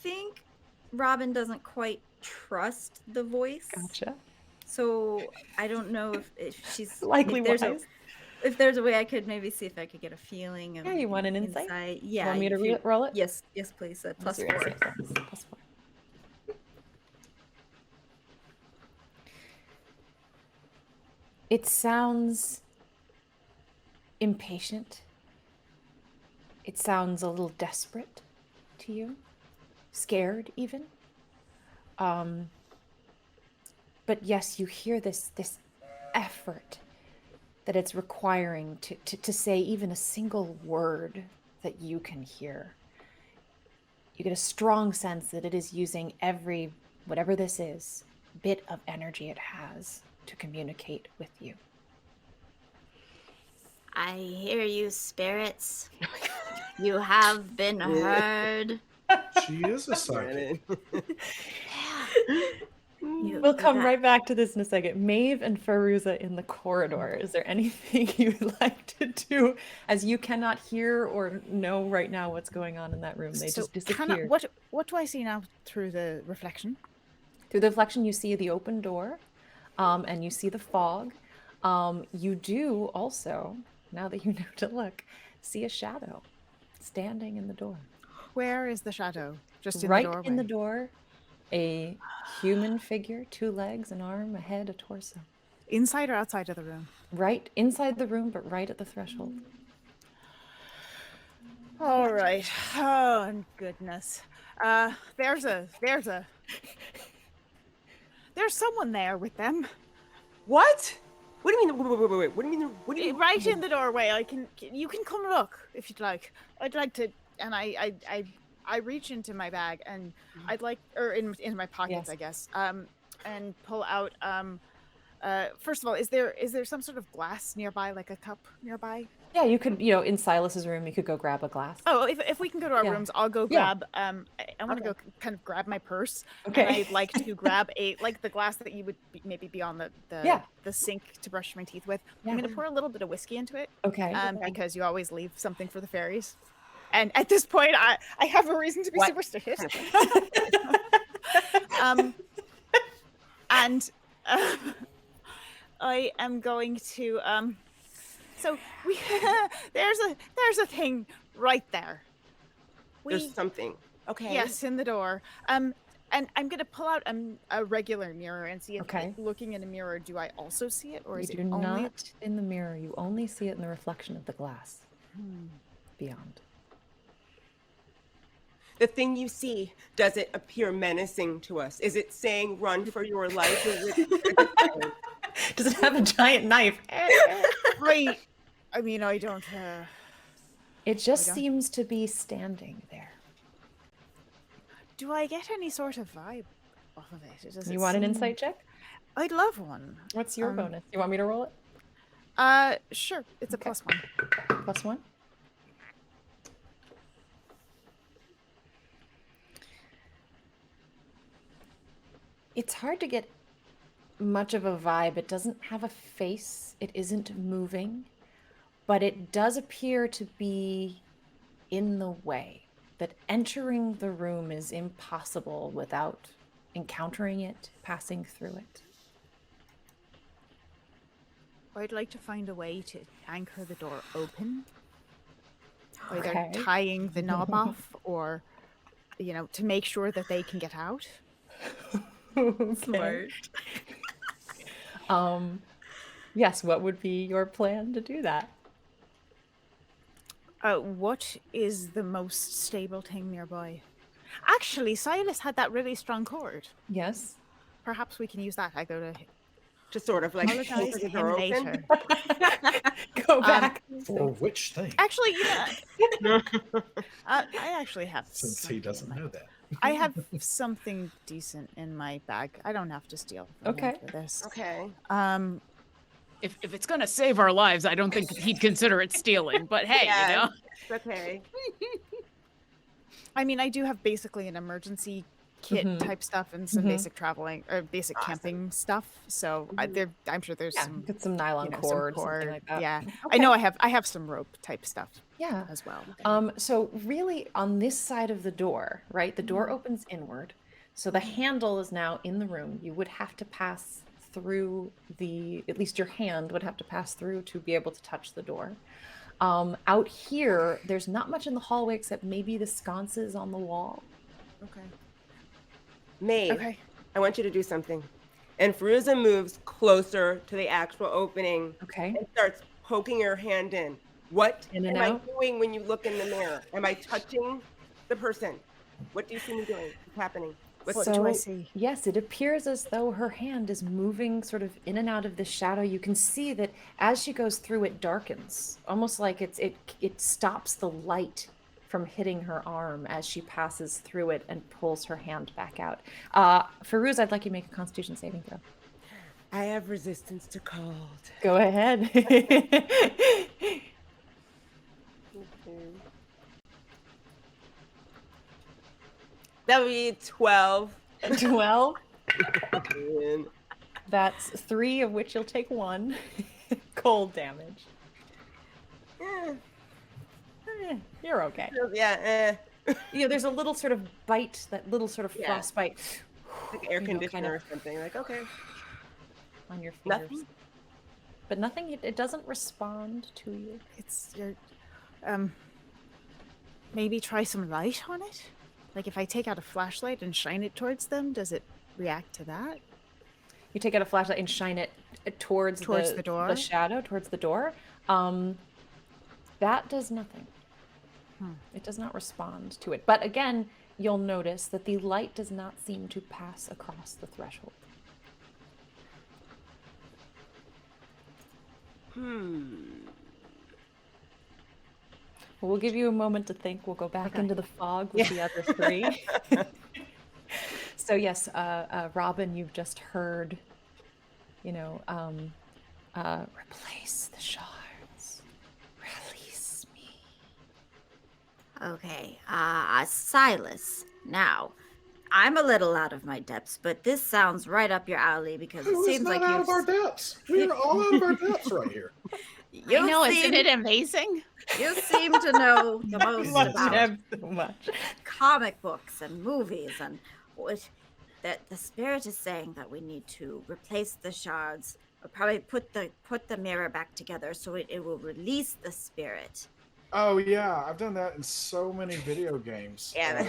think Robin doesn't quite trust the voice. Gotcha. So I don't know if she's Likely wise. if there's a way I could maybe see if I could get a feeling of Yeah, you want an insight? Yeah. Want me to if you- roll it? Yes, please. What's your +4. insight? +4. It sounds impatient. It sounds a little desperate to you, scared even. But yes, you hear this effort that it's requiring to say even a single word that you can hear. You get a strong sense that it is using every, whatever this is, bit of energy it has to communicate with you. I hear you, spirits. You have been heard. She is a psychic. We'll come right back to this in a second. Maeve and Fairuza in the corridor. Is there anything you would like to do, as you cannot hear or know right now what's going on in that room? They just disappear. What do I see now through the reflection? Through the reflection, you see the open door, and you see the fog. You do also, now that you know to look, see a shadow standing in the door. Where is the shadow? Just in Right the doorway? in the door, a human figure, 2 legs, an arm, a head, a torso. Inside or outside of the room? Right inside the room, but right at the threshold. All right. Oh, goodness. There's someone there with them. What? What do you mean? Wait. What do you mean? What do you Right in the doorway. You can come look if you'd like. I'd like to, and I reach into my bag and I'd like, or into my pockets, Yes. I guess, and pull out. First of all, is there some sort of glass nearby, like a cup nearby? Yeah, you could, in Silas's room, you could go grab a glass. Oh, if we can go to our Yeah. rooms, I'll go Yeah. grab. I want to go kind of grab my purse. Okay. And I'd like to grab the glass that you would maybe be on Yeah. the sink to brush my teeth with. Yeah. I'm gonna pour a little bit of whiskey into it. Okay. Because you always leave something for the fairies. And at this point, I have a reason to be superstitious. And I am going to so we there's a thing right there. There's something. Okay. Yes, in the door. And I'm gonna pull out a regular mirror and see if looking in a mirror, do I also see it, or is You it do only not in the mirror. You only see it in the reflection of the glass. Beyond. The thing you see, does it appear menacing to us? Is it saying run for your life? Does it have a giant knife? Right. I mean, I don't. It just seems to be standing there. Do I get any sort of vibe off of it? Does You it want an seem- insight check? I'd love one. What's your bonus? You want me to roll it? Sure. It's a +1. +1? It's hard to get much of a vibe. It doesn't have a face. It isn't moving, but it does appear to be in the way. That entering the room is impossible without encountering it, passing through it. I'd like to find a way to anchor the door open. Either Okay. tying the knob off or, to make sure that they can get out. Okay. Yes, what would be your plan to do that? What is the most stable thing nearby? Actually, Silas had that really strong cord. Yes. Perhaps we can use that. I go to Just sort of like apologize open to the door him open. later. Go back. For which thing? Actually, I actually have. Since something he in doesn't my- know that. I have something decent in my bag. I don't have to steal from him Okay. for this. Okay. If it's gonna save our lives, I don't think he'd consider it stealing. But hey, Yeah. Okay. I mean, I do have basically an emergency kit Mhm. type stuff and some Mhm. basic traveling or basic Awesome. camping stuff. So I'm sure there's Yeah, some, get some nylon some cord, something like that. Yeah, Okay. I know I have some rope type stuff Yeah. as well. So really on this side of the door, right? The door opens inward. So the handle is now in the room. You would have to pass through at least your hand would have to pass through to be able to touch the door. Out here, there's not much in the hallway except maybe the sconces on the wall. Okay. Maeve, Okay. I want you to do something. And Fairuza moves closer to the actual opening Okay. and starts poking her hand in. What In and am I out? doing when you look in the mirror? Am I touching the person? What do you see me doing? What's happening? What do I see? Yes, it appears as though her hand is moving sort of in and out of the shadow. You can see that as she goes through, it darkens, almost like it stops the light from hitting her arm as she passes through it and pulls her hand back out. Fairuza, I'd like you to make a Constitution saving throw. I have resistance to cold. Go ahead. That would be 12. 12. And That's 3 of which you'll take 1 cold damage. You're okay. yeah, There's a little sort of bite, that little sort of Yeah. frostbite like air You know, kind conditioner of- or something. Like, okay. on your fingers. Nothing? But nothing, it doesn't respond to you. It's your, maybe try some light on it. Like if I take out a flashlight and shine it towards them, does it react to that? You take out a flashlight and shine it towards the door? the shadow, towards the door. That does nothing. It does not respond to it. But again, you'll notice that the light does not seem to pass across the threshold. We'll give you a moment to think. We'll go back into the fog with the other 3. So yes, Robin, you've just heard, replace the shards. Release me. Okay, Silas. Now, I'm a little out of my depths, but this sounds right up your alley because it Who is seems not like out of our depths? We are all out of our depths right here. I know, isn't it amazing? You seem to know the most Love about Deb so much. comic books and movies, and that the spirit is saying that we need to replace the shards, or probably put the mirror back together so it will release the spirit. Oh yeah, I've done that in so many video games. Yeah.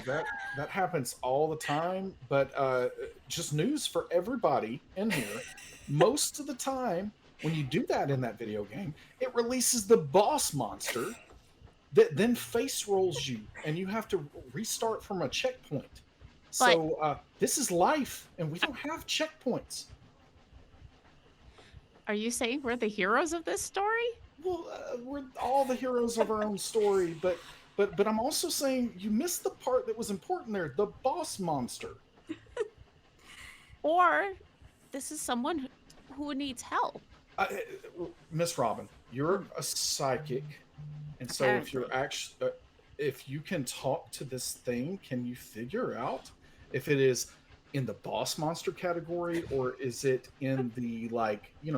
That happens all the time. But just news for everybody in here: most of the time, when you do that in that video game, it releases the boss monster that then face rolls you, and you have to restart from a checkpoint. So this is life, and we don't have checkpoints. Are you saying we're the heroes of this story? Well, we're all the heroes of our own story, but I'm also saying you missed the part that was important there: the boss monster. Or this is someone who needs help? Miss Robin, you're a psychic, and so if you're actually, if you can talk to this thing, can you figure out if it is in the boss monster category, or is it in the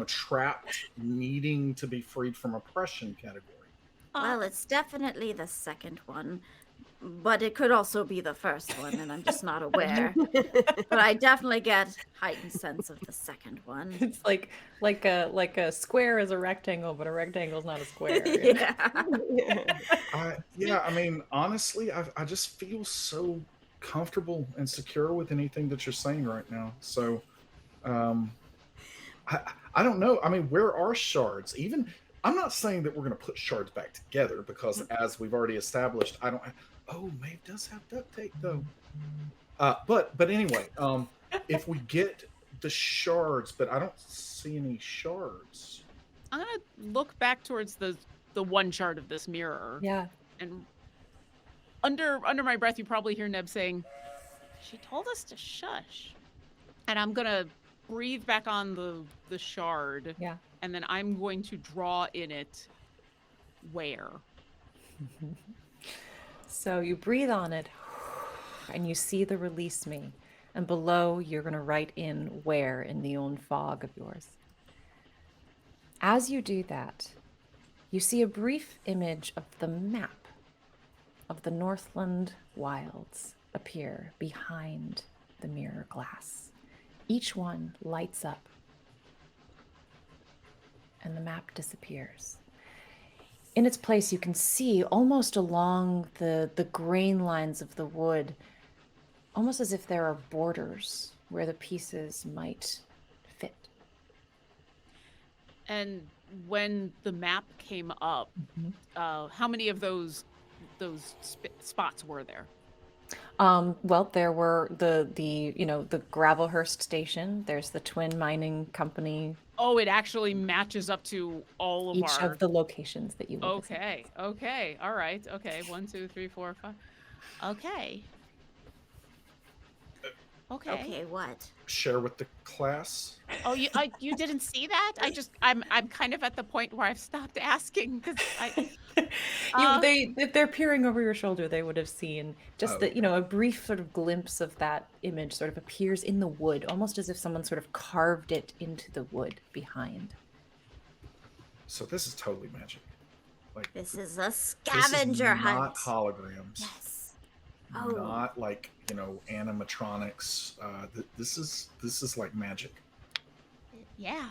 trapped, needing to be freed from oppression category? Well, it's definitely the second one. but it could also be the first one, and I'm just not aware. But I definitely get heightened sense of the second one. It's like a square is a rectangle, but a rectangle is not a square. You know? Yeah. I mean, honestly, I just feel so comfortable and secure with anything that you're saying right now. So, I don't know. I mean, where are shards? Even I'm not saying that we're going to put shards back together because, as we've already established, I don't. Oh, Maeve does have duct tape though. But anyway, if we get the shards, but I don't see any shards. I'm gonna look back towards the one shard of this mirror. Yeah. And under my breath, you probably hear Neb saying, "She told us to shush." And I'm gonna breathe back on the shard. Yeah. And then I'm going to draw in it where. So you breathe on it, and you see the release me. And below, you're going to write in where in the own fog of yours. As you do that, you see a brief image of the map of the Northland wilds appear behind the mirror glass. Each one lights up, and the map disappears. In its place, you can see almost along the grain lines of the wood, almost as if there are borders where the pieces might fit. And when the map came up, how many of those spots were there? Well, there were the Gravelhurst station. There's the Twin Mining Company. Oh, it actually matches up to all of Each our... of the locations that you will visit. Okay. All right. Okay. 1, 2, 3, 4, 5. Okay. Okay, what? Share with the class. Oh, you didn't see that? I'm kind of at the point where I've stopped asking because If they're peering over your shoulder, they would have seen just a brief sort of glimpse of that image sort of appears in the wood, almost as if someone sort of carved it into the wood behind. So this is totally magic. Like This is a scavenger hunt. Not holograms. Yes. Oh. Not like animatronics. This is like magic. Yeah.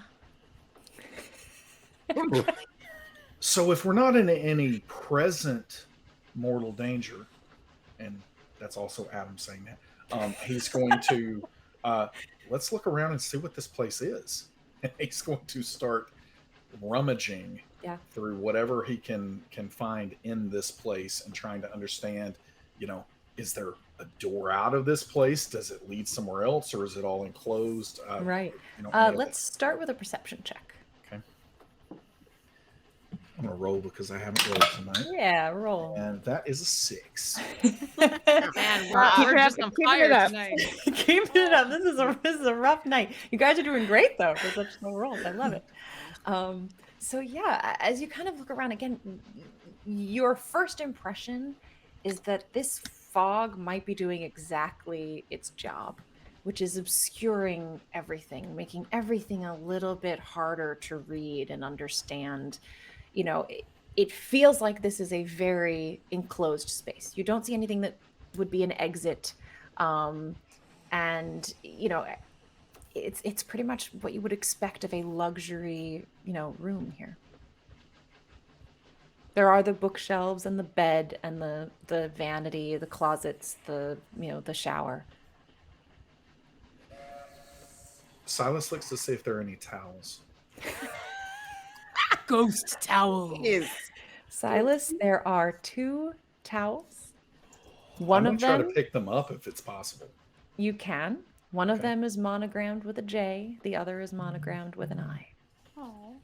So if we're not in any present mortal danger, and that's also Adam saying that, he's going to let's look around and see what this place is. And he's going to start rummaging through whatever he can find in this place and trying to understand, is there a door out of this place? Does it lead somewhere else, or is it all enclosed? Right. Let's start with a perception check. Okay. I'm going to roll because I haven't rolled tonight. Yeah, roll. And that is a 6. Man, we're just on fire tonight. Keep it up. This is a rough night. You guys are doing great though for such low rolls. I love it. So yeah, as you kind of look around again, your first impression is that this fog might be doing exactly its job, which is obscuring everything, making everything a little bit harder to read and understand. It feels like this is a very enclosed space. You don't see anything that would be an exit. And it's pretty much what you would expect of a luxury, room here. There are the bookshelves and the bed and the vanity, the closets, the shower. Silas looks to see if there are any towels. Ghost towel. Silas, there are 2 towels. I'm One gonna of them try to pick them up if it's possible. you can. One of them is monogrammed with a J. The other is monogrammed with an I. Oh.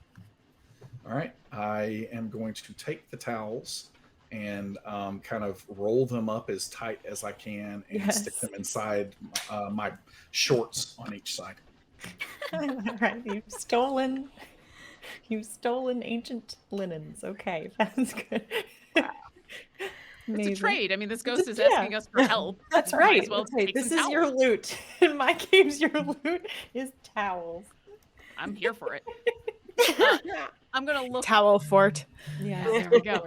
All right. I am going to take the towels and kind of roll them up as tight as I can and stick them inside my shorts on each side. All right, you've stolen ancient linens. Okay, that's good. It's a trade. I mean, this ghost is asking us for help. That's Might right. as well That's right. take This some is your towels. loot. In my case, your loot is towels. I'm here for it. I'm gonna look. Towel fort. Yeah, There we go.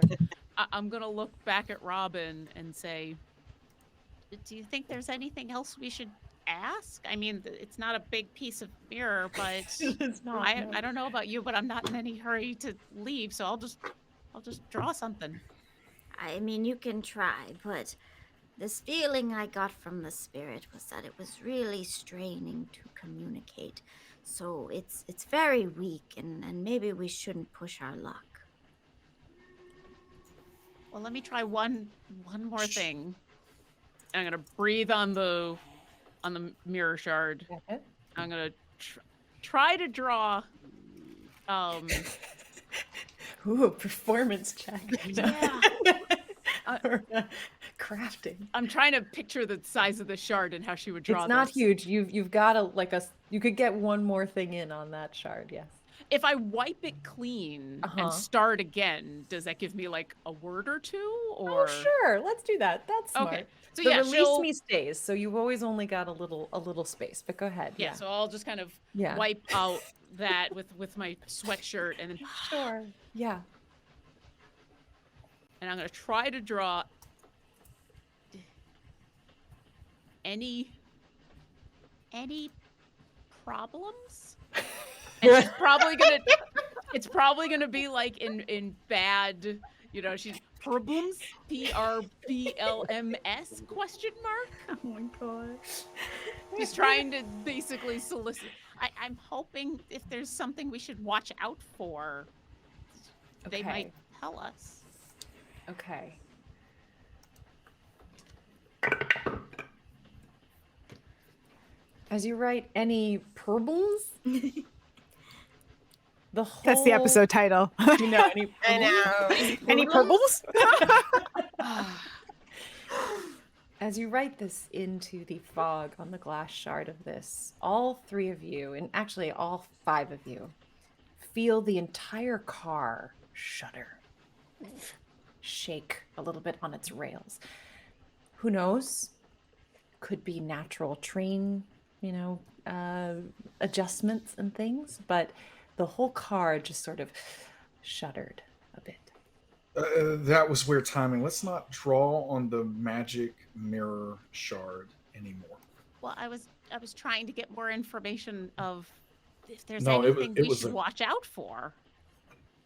I'm gonna look back at Robin and say, do you think there's anything else we should ask? I mean, it's not a big piece of mirror, but It's not. I don't know about you, but I'm not in any hurry to leave, so I'll just draw something. I mean, you can try, but this feeling I got from the spirit was that it was really straining to communicate. So it's very weak, and maybe we shouldn't push our luck. Well, let me try one more thing. I'm gonna breathe on the mirror shard. Okay. I'm gonna try to draw. Ooh, performance check. Yeah. Or, crafting. I'm trying to picture the size of the shard and how she would draw. It's not this. huge. You've got you could get one more thing in on that shard. Yes. If I wipe it clean and start again, does that give me like a word or two? Or Oh, sure. Let's do that. That's smart. okay. So the yeah, release me stays, so you've always only got a little space. But go ahead. Yeah. So I'll just kind of Yeah. wipe out that with my sweatshirt and then Sure. Yeah. and I'm gonna try to draw any problems. And it's probably gonna be like in bad, she's problems, PRBLMs ? Oh my god. She's trying to basically solicit. I'm hoping if there's something we should watch out for, they might tell us. Okay. As you write any problems, the whole That's the episode title. You know, any I know. Any purples? As you write this into the fog on the glass shard of this, all three of you, and actually all five of you, feel the entire car shudder, shake a little bit on its rails. Who knows? Could be natural train, adjustments and things, but the whole car just sort of shuddered a bit. That was weird timing. Let's not draw on the magic mirror shard anymore. Well, I was trying to get more information of if there's No, anything we was should watch out for.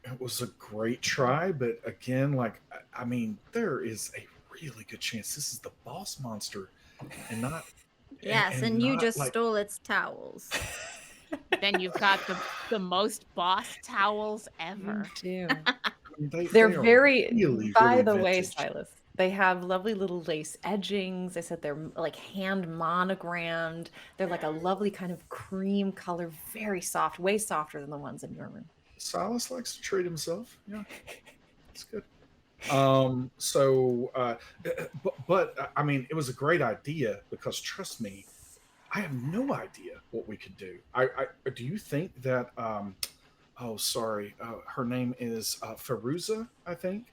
It was a great try, but again, I mean, there is a really good chance this is the boss monster and not. Yes, and you not, just like, stole its towels. Then you've got the most boss towels ever. You do. They They're are very, really, by really the way, vintage. Silas, they have lovely little lace edgings. I said they're like hand monogrammed. They're like a lovely kind of cream color, very soft, way softer than the ones in your room. Silas likes to treat himself. Yeah, it's good. But I mean, it was a great idea because trust me, I have no idea what we could do. Do you think that? Oh, sorry. Her name is Fairuza, I think,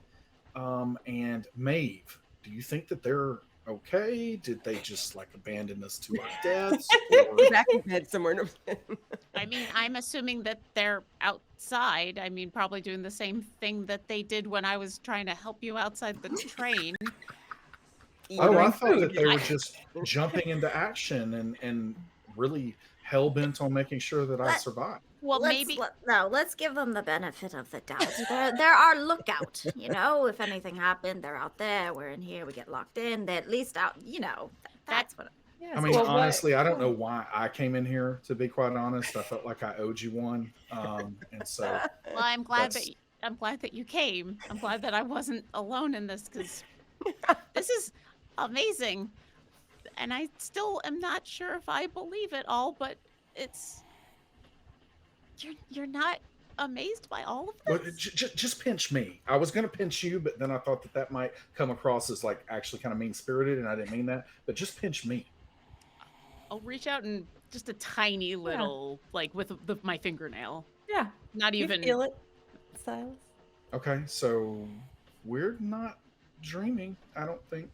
and Maeve. Do you think that they're okay? Did they just abandon us to our deaths? Or... Back in bed somewhere. I mean, I'm assuming that they're outside. I mean, probably doing the same thing that they did when I was trying to help you outside the train. Oh, I thought that they were just jumping into action and really hell bent on making sure that I survived. Well, let's give them the benefit of the doubt. They're our lookout. If anything happened, they're out there. We're in here. We get locked in. They're at least out. That's what. Yes. I mean, Well, honestly, I don't know why I came in here. To be quite honest, I felt like I owed you one, and so. Well, I'm glad that you came. I'm glad that I wasn't alone in this because this is amazing, and I still am not sure if I believe it all. But it's you're not amazed by all of Well, this. just pinch me. I was going to pinch you, but then I thought that might come across as actually kind of mean spirited, and I didn't mean that. But just pinch me. I'll reach out and just a tiny little, with my fingernail. Yeah. Not You even. feel it, Silas? Okay, so we're not dreaming. I don't think.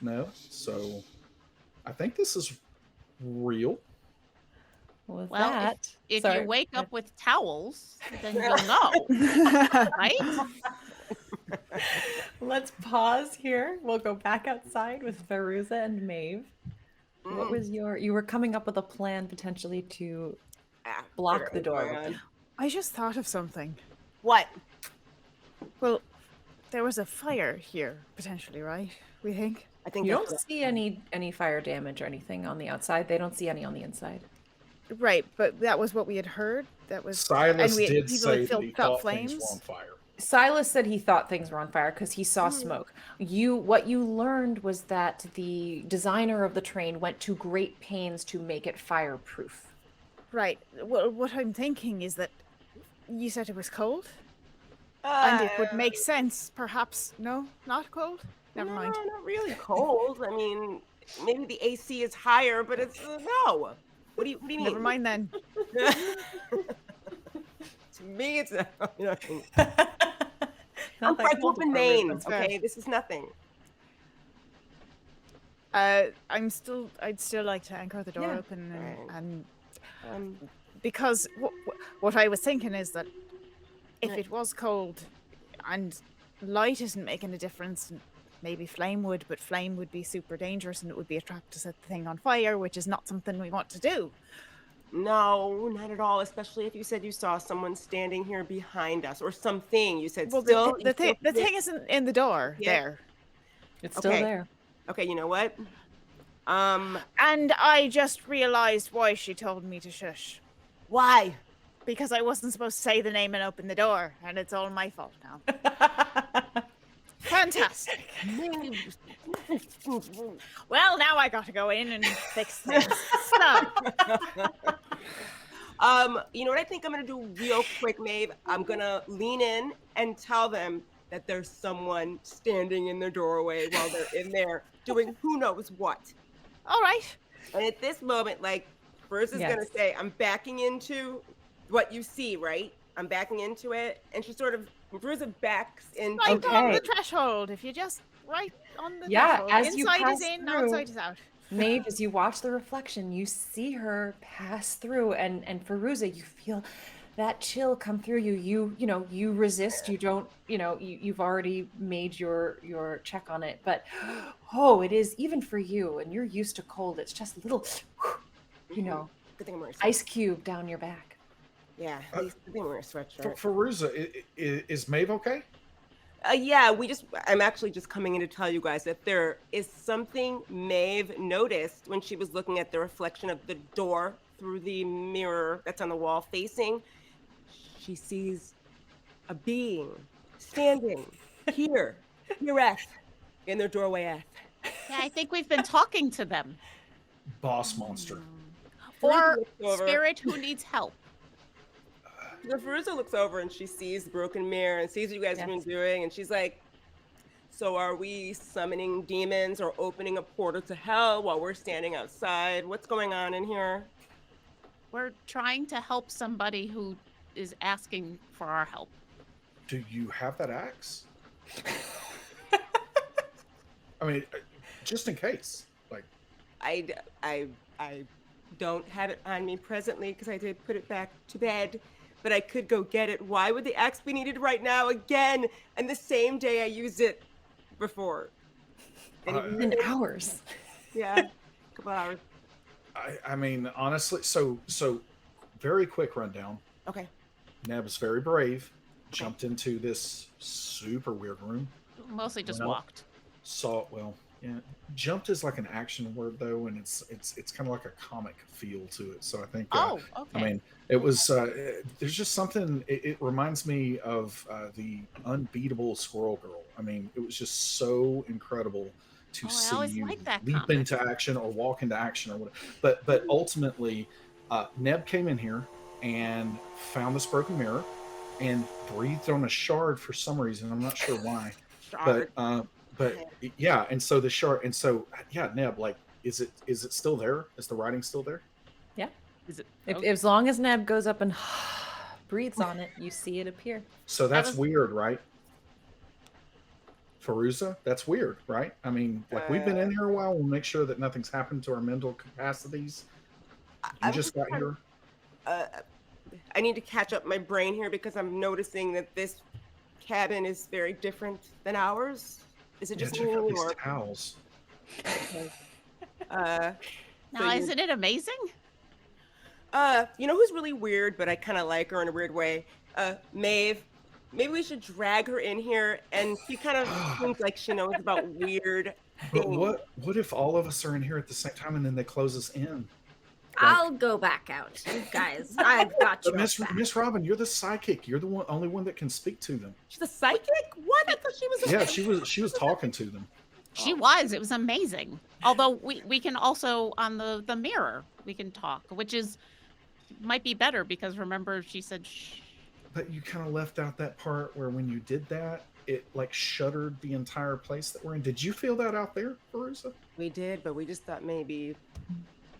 No. So I think this is real. With Well, that, If sorry. you wake up with towels, then you'll know, right? let's pause here. We'll go back outside with Fairuza and Maeve. What was you were coming up with a plan potentially to block the door with them. I just thought of something. What? Well, there was a fire here, potentially, right? We think? I think You that's don't see any fire damage or anything on the outside. They don't see any on the inside. Right, but that was what we had heard. That was Silas and did people say had that he felt thought things were on fire. Silas said he thought things were on fire because he saw smoke. What you learned was that the designer of the train went to great pains to make it fireproof. Right. Well, what I'm thinking is that you said it was cold, and it would make sense, perhaps. No, not cold. Never mind. No, not really cold. I mean, maybe the AC is higher, but it's no. What do you mean? Never mind then. To me, it's nothing. Not I'm that from cold Open for Maine. reasons. Okay, this is nothing. I'd still like to anchor the door Yeah. open Right. and because what I was thinking is that if it was cold and light isn't making a difference, maybe flame would, but flame would be super dangerous and it would be a trap to set the thing on fire, which is not something we want to do. No, not at all. Especially if you said you saw someone standing here behind us or something. You said Well, still. the thing isn't in the door there. It's still Okay. there. Okay, you know what? And I just realized why she told me to shush. Why? Because I wasn't supposed to say the name and open the door, and it's all my fault now. Fantastic. Well, now I gotta go in and fix things. So, You know what I think I'm gonna do real quick, Maeve? I'm gonna lean in and tell them that there's someone standing in their doorway while they're in there doing who knows what. all right. And at this moment, like, Fairuza's gonna Yes. say, I'm backing into what you see, right? I'm backing into it. And she sort of, Fairuza backs into Right on Okay. the threshold. If you just right on the Yeah, threshold. as you Inside pass is in, through- outside is out. Maeve, as you watch the reflection, you see her pass through, and Fairuza, you feel that chill come through you. You resist. You don't. You've already made your check on it, but it is even for you, and you're used to cold. It's just a little, Good thing I'm wearing a ice cube down your back. Yeah, at least good thing I'm wearing a sweatshirt. Fairuza, is Maeve okay? Yeah, I'm actually just coming in to tell you guys that there is something Maeve noticed when she was looking at the reflection of the door through the mirror that's on the wall facing. She sees a being standing here in their doorway. Yeah, I think we've been talking to them. Boss monster. Or looks over. spirit who needs help. The Fairuza looks over and she sees the broken mirror and sees what you guys have been Yes. doing, and she's like, so are we summoning demons or opening a portal to hell while we're standing outside? What's going on in here? We're trying to help somebody who is asking for our help. Do you have that axe? I mean, just in case. Like, I don't have it on me presently because I did put it back to bed, but I could go get it. Why would the axe be needed right now again? And the same day I used it before. In hours. Yeah, a couple hours. I mean, honestly, so very quick rundown. Okay. Neb is very brave. Jumped into this super weird room. Mostly just No. walked. Jumped is like an action word though, and it's kind of like a comic feel to it. So I think. Oh, okay. I mean, it was. There's just something. It reminds me of the unbeatable Squirrel Girl. I mean, it was just so incredible to I see always you liked that leap comic. into action or walk into action or whatever. But ultimately, Neb came in here and found this broken mirror and breathed on a shard for some reason. I'm not sure why. Shard. But yeah, and so the shard, and so yeah, Neb, like, is it still there? Is the writing still there? Yeah. Is it? As long as Neb goes up and breathes on it, you see it appear. So that's was- weird, right? Fairuza, that's weird, right? I mean, like, we've been in here a while. We'll make sure that nothing's happened to our mental capacities. You just got here. I need to catch up my brain here because I'm noticing that this cabin is very different than ours? Is it Yeah, just check out me, these or towels. uh, Now, you're- isn't it amazing? you know who's really weird, but I kind of like her in a weird way? Maeve. Maybe we should drag her in here, and she kind of seems like she knows about weird But things. what if all of us are in here at the same time and then they close us in? I'll go back out. You guys, I've got But your back. Miss Robin, you're the psychic. You're the only one that can speak to them. She's a psychic? What? I thought she was a Yeah, she was talking to them. She was. It was amazing. Although we can also, on the mirror, we can talk, which might be better because remember she said shh. But you kind of left out that part where when you did that, it like shuttered the entire place that we're in. Did you feel that out there, Fairuza? We did, but we just thought maybe.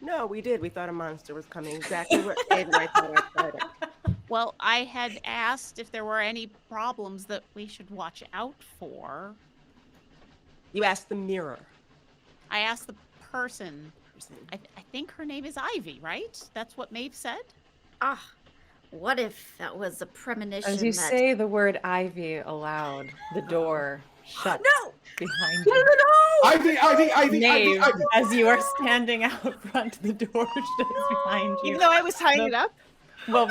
No, we did. We thought a monster was coming. Exactly what Maeve and I thought outside it. Well, I had asked if there were any problems that we should watch out for. You asked the mirror. I asked the person. I think her name is Ivy, right? That's what Maeve said. Ah, what if that was a premonition? As you that... say the word Ivy aloud, the door shuts No! behind No, you. no, no! Ivy, Maeve, as you are standing out front, the door shuts behind you. Even though I was tying it up. Well,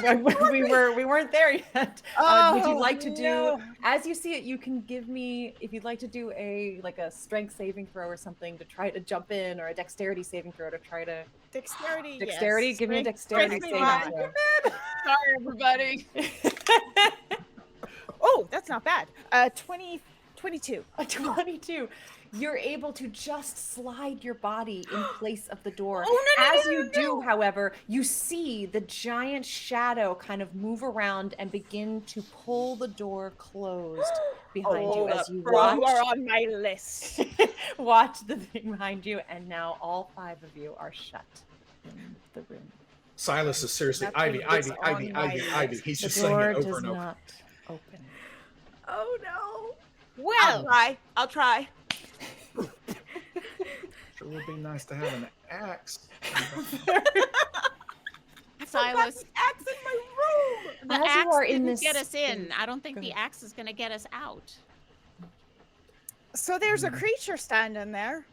we weren't there yet. Would you like to do? no. As you see it, you can give me if you'd like to do a strength saving throw or something to try to jump in, or a dexterity saving throw to try to. Dexterity. Dexterity. Yes. Give me a dexterity saving throw. Sorry, everybody. Oh, that's not bad. 22. A 22. You're able to just slide your body in place of the door. As you do, however, you see the giant shadow kind of move around and begin to pull the door closed behind you as you You watch, are on my list. watch the thing behind you, and now all 5 of you are shut in the room. Silas is seriously Nothing Ivy. is on my list. He's The just saying door it over does and over. not open. Oh no! I'll try. I'll try. Sure would be nice to have an axe. Silas, Axe in my room. the As you axe are in didn't this get us in. space- I don't think Go the ahead. axe is going to get us out. So there's a creature standing there.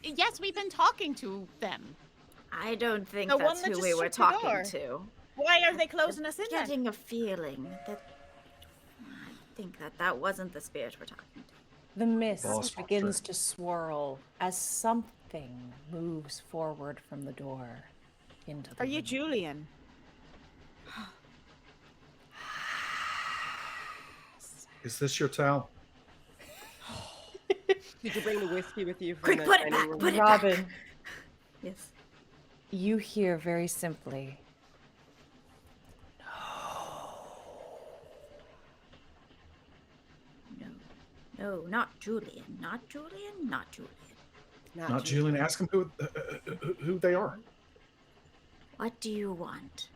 Yes, we've been talking to them. I don't think The one that's that who just we were shut the door. talking to. Why are they closing us in then? Getting a feeling that I think that wasn't the spirit we're talking to. The mist Boss begins to swirl as something moves forward from the door into the Are you room. Julian? Is this your towel? Did you bring the whiskey with you? From Quick, the put it dining back, room? put it back. Robin, Yes. you hear very simply, No, not Julian. Not Julian. Not Julian. Not Julian. Ask him who they are. What do you want?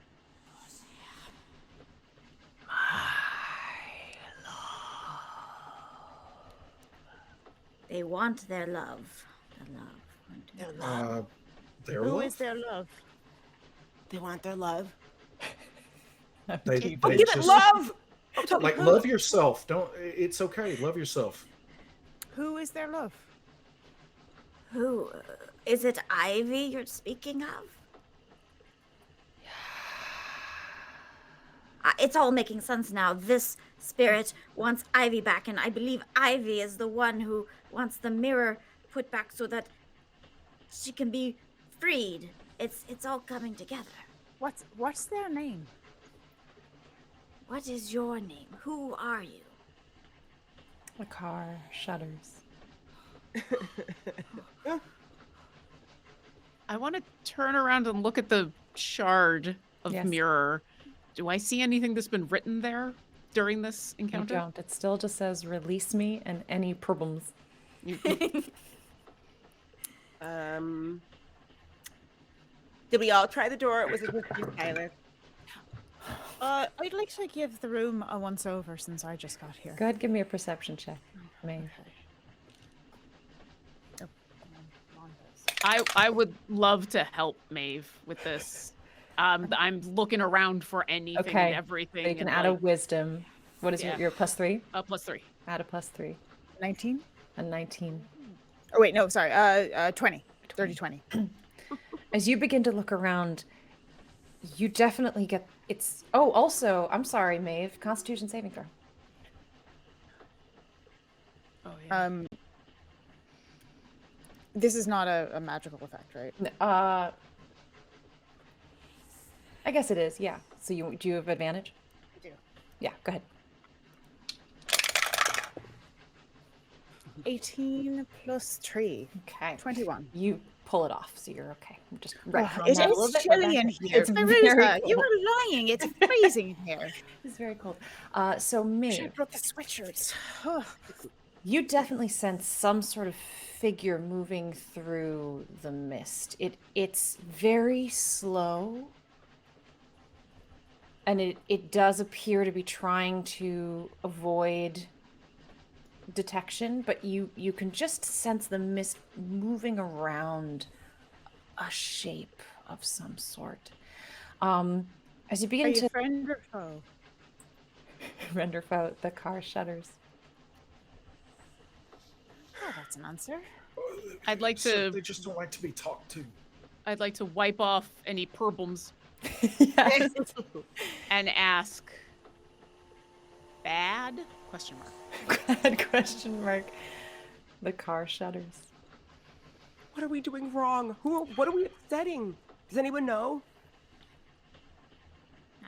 They want their love. Their love. Their Who love? is their love? They want their love. They Give just, it love. I'm talking like who? love yourself. Don't. It's okay. Love yourself. Who is their love? Who? Is it Ivy you're speaking of? It's all making sense now. This spirit wants Ivy back, and I believe Ivy is the one who wants the mirror put back so that she can be freed. It's all coming together. What's their name? What is your name? Who are you? the car shudders. I want to turn around and look at the shard of Yes. mirror. Do I see anything that's been written there during this You encounter? don't. It still just says release me and any problems. Did we all try the door? Or was it just you, Silas? I'd like to give the room a once over since I just got here. Go ahead, give me a perception check, Maeve. I would love to help Maeve with this. I'm looking around for anything Okay, and everything. So you can and add a like, wisdom What is your +3? +3. Add a +3. 19. A 19. Oh wait, no, sorry. 20. 30-20. As you begin to look around, you definitely get Oh, also, I'm sorry, Maeve. Constitution saving throw. Oh yeah. This is not a magical effect, right? I guess it is. Yeah. So do you have advantage? I do. Yeah. Go ahead. 18 plus 3. Okay. 21. You pull it off, so you're okay. I'm just It's chilly in here. It's Fairuza, very you cold. were lying. It's freezing in here. It's very cold. So Should Maeve, have brought the sweatshirts. you definitely sense some sort of figure moving through the mist. It's very slow, and it does appear to be trying to avoid detection, but you can just sense the mist moving around a shape of some sort. As you Are begin you to friend or foe? render out, the car shudders. Oh, that's an answer. I'd like So to. they just don't like to be talked to. I'd like to wipe off any perbums Yes. and ask. Bad? Question mark. Bad question mark. The car shudders. What are we doing wrong? What are we upsetting? Does anyone know?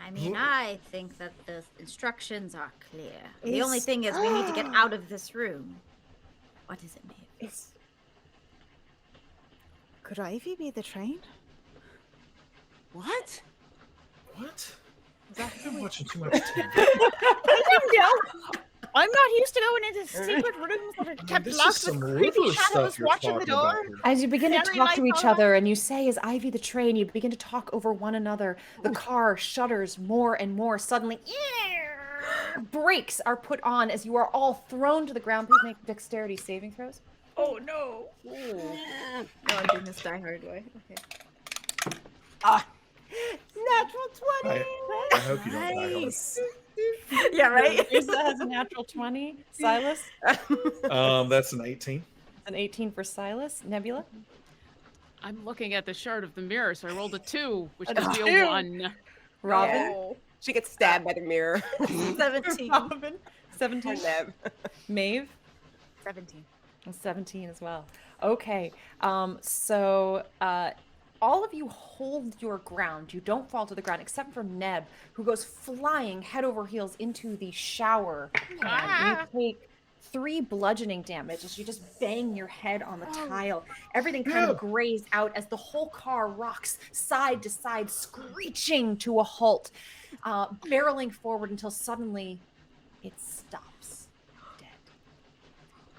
I mean, I think that the instructions are clear. The only thing is we need to get out of this room. What is it, Maeve? Could Ivy be the train? What? What? I'm watching too much TV. I don't know. I'm not used to going into secret rooms that are kept This is locked some with creepy river shadows stuff you're watching the talking about door. here. As you begin to Fairy talk to lights each on. other and you say, "Is Ivy the train?" you begin to talk over one another. The car shudders more and more. Suddenly, brakes are put on as you are all thrown to the ground. Please make dexterity saving throws. Oh no. Oh, I'm doing this Die Hard way. Okay. Natural 20. I hope you don't die hard. Nice. Yeah, right? Fairuza has a natural 20. Silas, That's an 18. an 18 for Silas. Nebula, I'm looking at the shard of the mirror, so I rolled a 2, which A gives me 2. a 1. Robin, She gets stabbed by the mirror. 17. Robin, Or 17. Nev. Maeve, 17. 17 as well. Okay. So all of you hold your ground. You don't fall to the ground, except for Neb, who goes flying head over heels into the shower pan. You take 3 bludgeoning damage as you just bang your head on the tile. Everything kind of grays out as the whole car rocks side to side, screeching to a halt, barreling forward until suddenly it stops dead.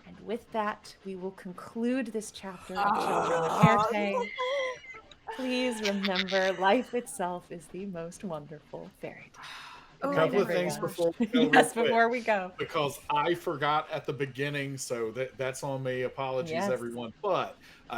And with that, we will conclude this chapter of Children of Éarte. Please remember, life itself is the most wonderful fairy tale. A Good couple night, of things everyone. before we go. real Yes, quick, before we go. because I forgot at the beginning, so that's on me. Apologies, Yes. everyone. But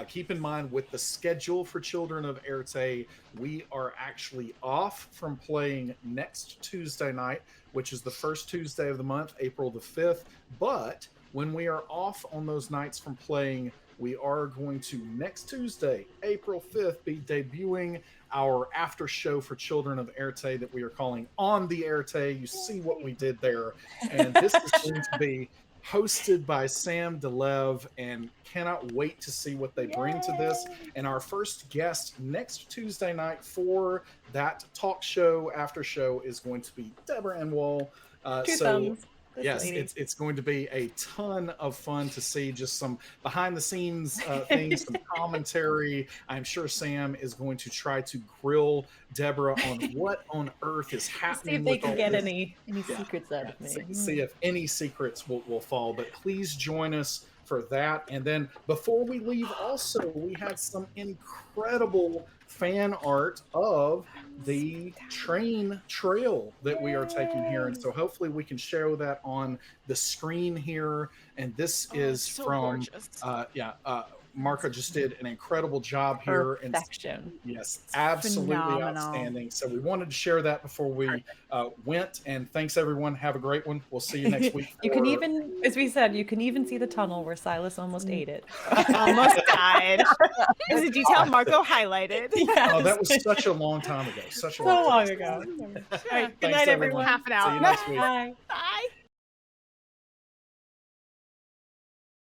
keep in mind, with the schedule for Children of Éarte, we are actually off from playing next Tuesday night, which is the first Tuesday of the month, April the 5th. But when we are off on those nights from playing, we are going to next Tuesday, April 5th, be debuting our after show for Children of Éarte that we are calling On the Éarte. You see what we did there. And this is going to be hosted by Sam DeLev, and cannot wait to see what they bring to this. And our first guest next Tuesday night for that talk show after show is going to be Deborah Ann Woll. Two thumbs. This Yes, lady. it's going to be a ton of fun to see just some behind the scenes things, some commentary. I'm sure Sam is going to try to grill Deborah on what on earth is See happening. if they with can all get this. any secrets out of me. See if any secrets will fall. But please join us for that. And then before we leave, also, we had some incredible fan art of the train trail that we are taking here. And so hopefully we can show that on the screen here. And this is so from, gorgeous. Marco just did an incredible job here. Perfection. Yes, absolutely phenomenal. outstanding. So we wanted to share that before we went. And thanks, everyone. Have a great one. We'll see you next week. You can even, as we said, you can even see the tunnel where Silas almost ate it. Almost died. There's a detail Marco highlighted. Yes. Oh, that was such a long time ago. Such a So long ago. All right, good Thanks, night, everyone. Half an See hour. you next week. Bye.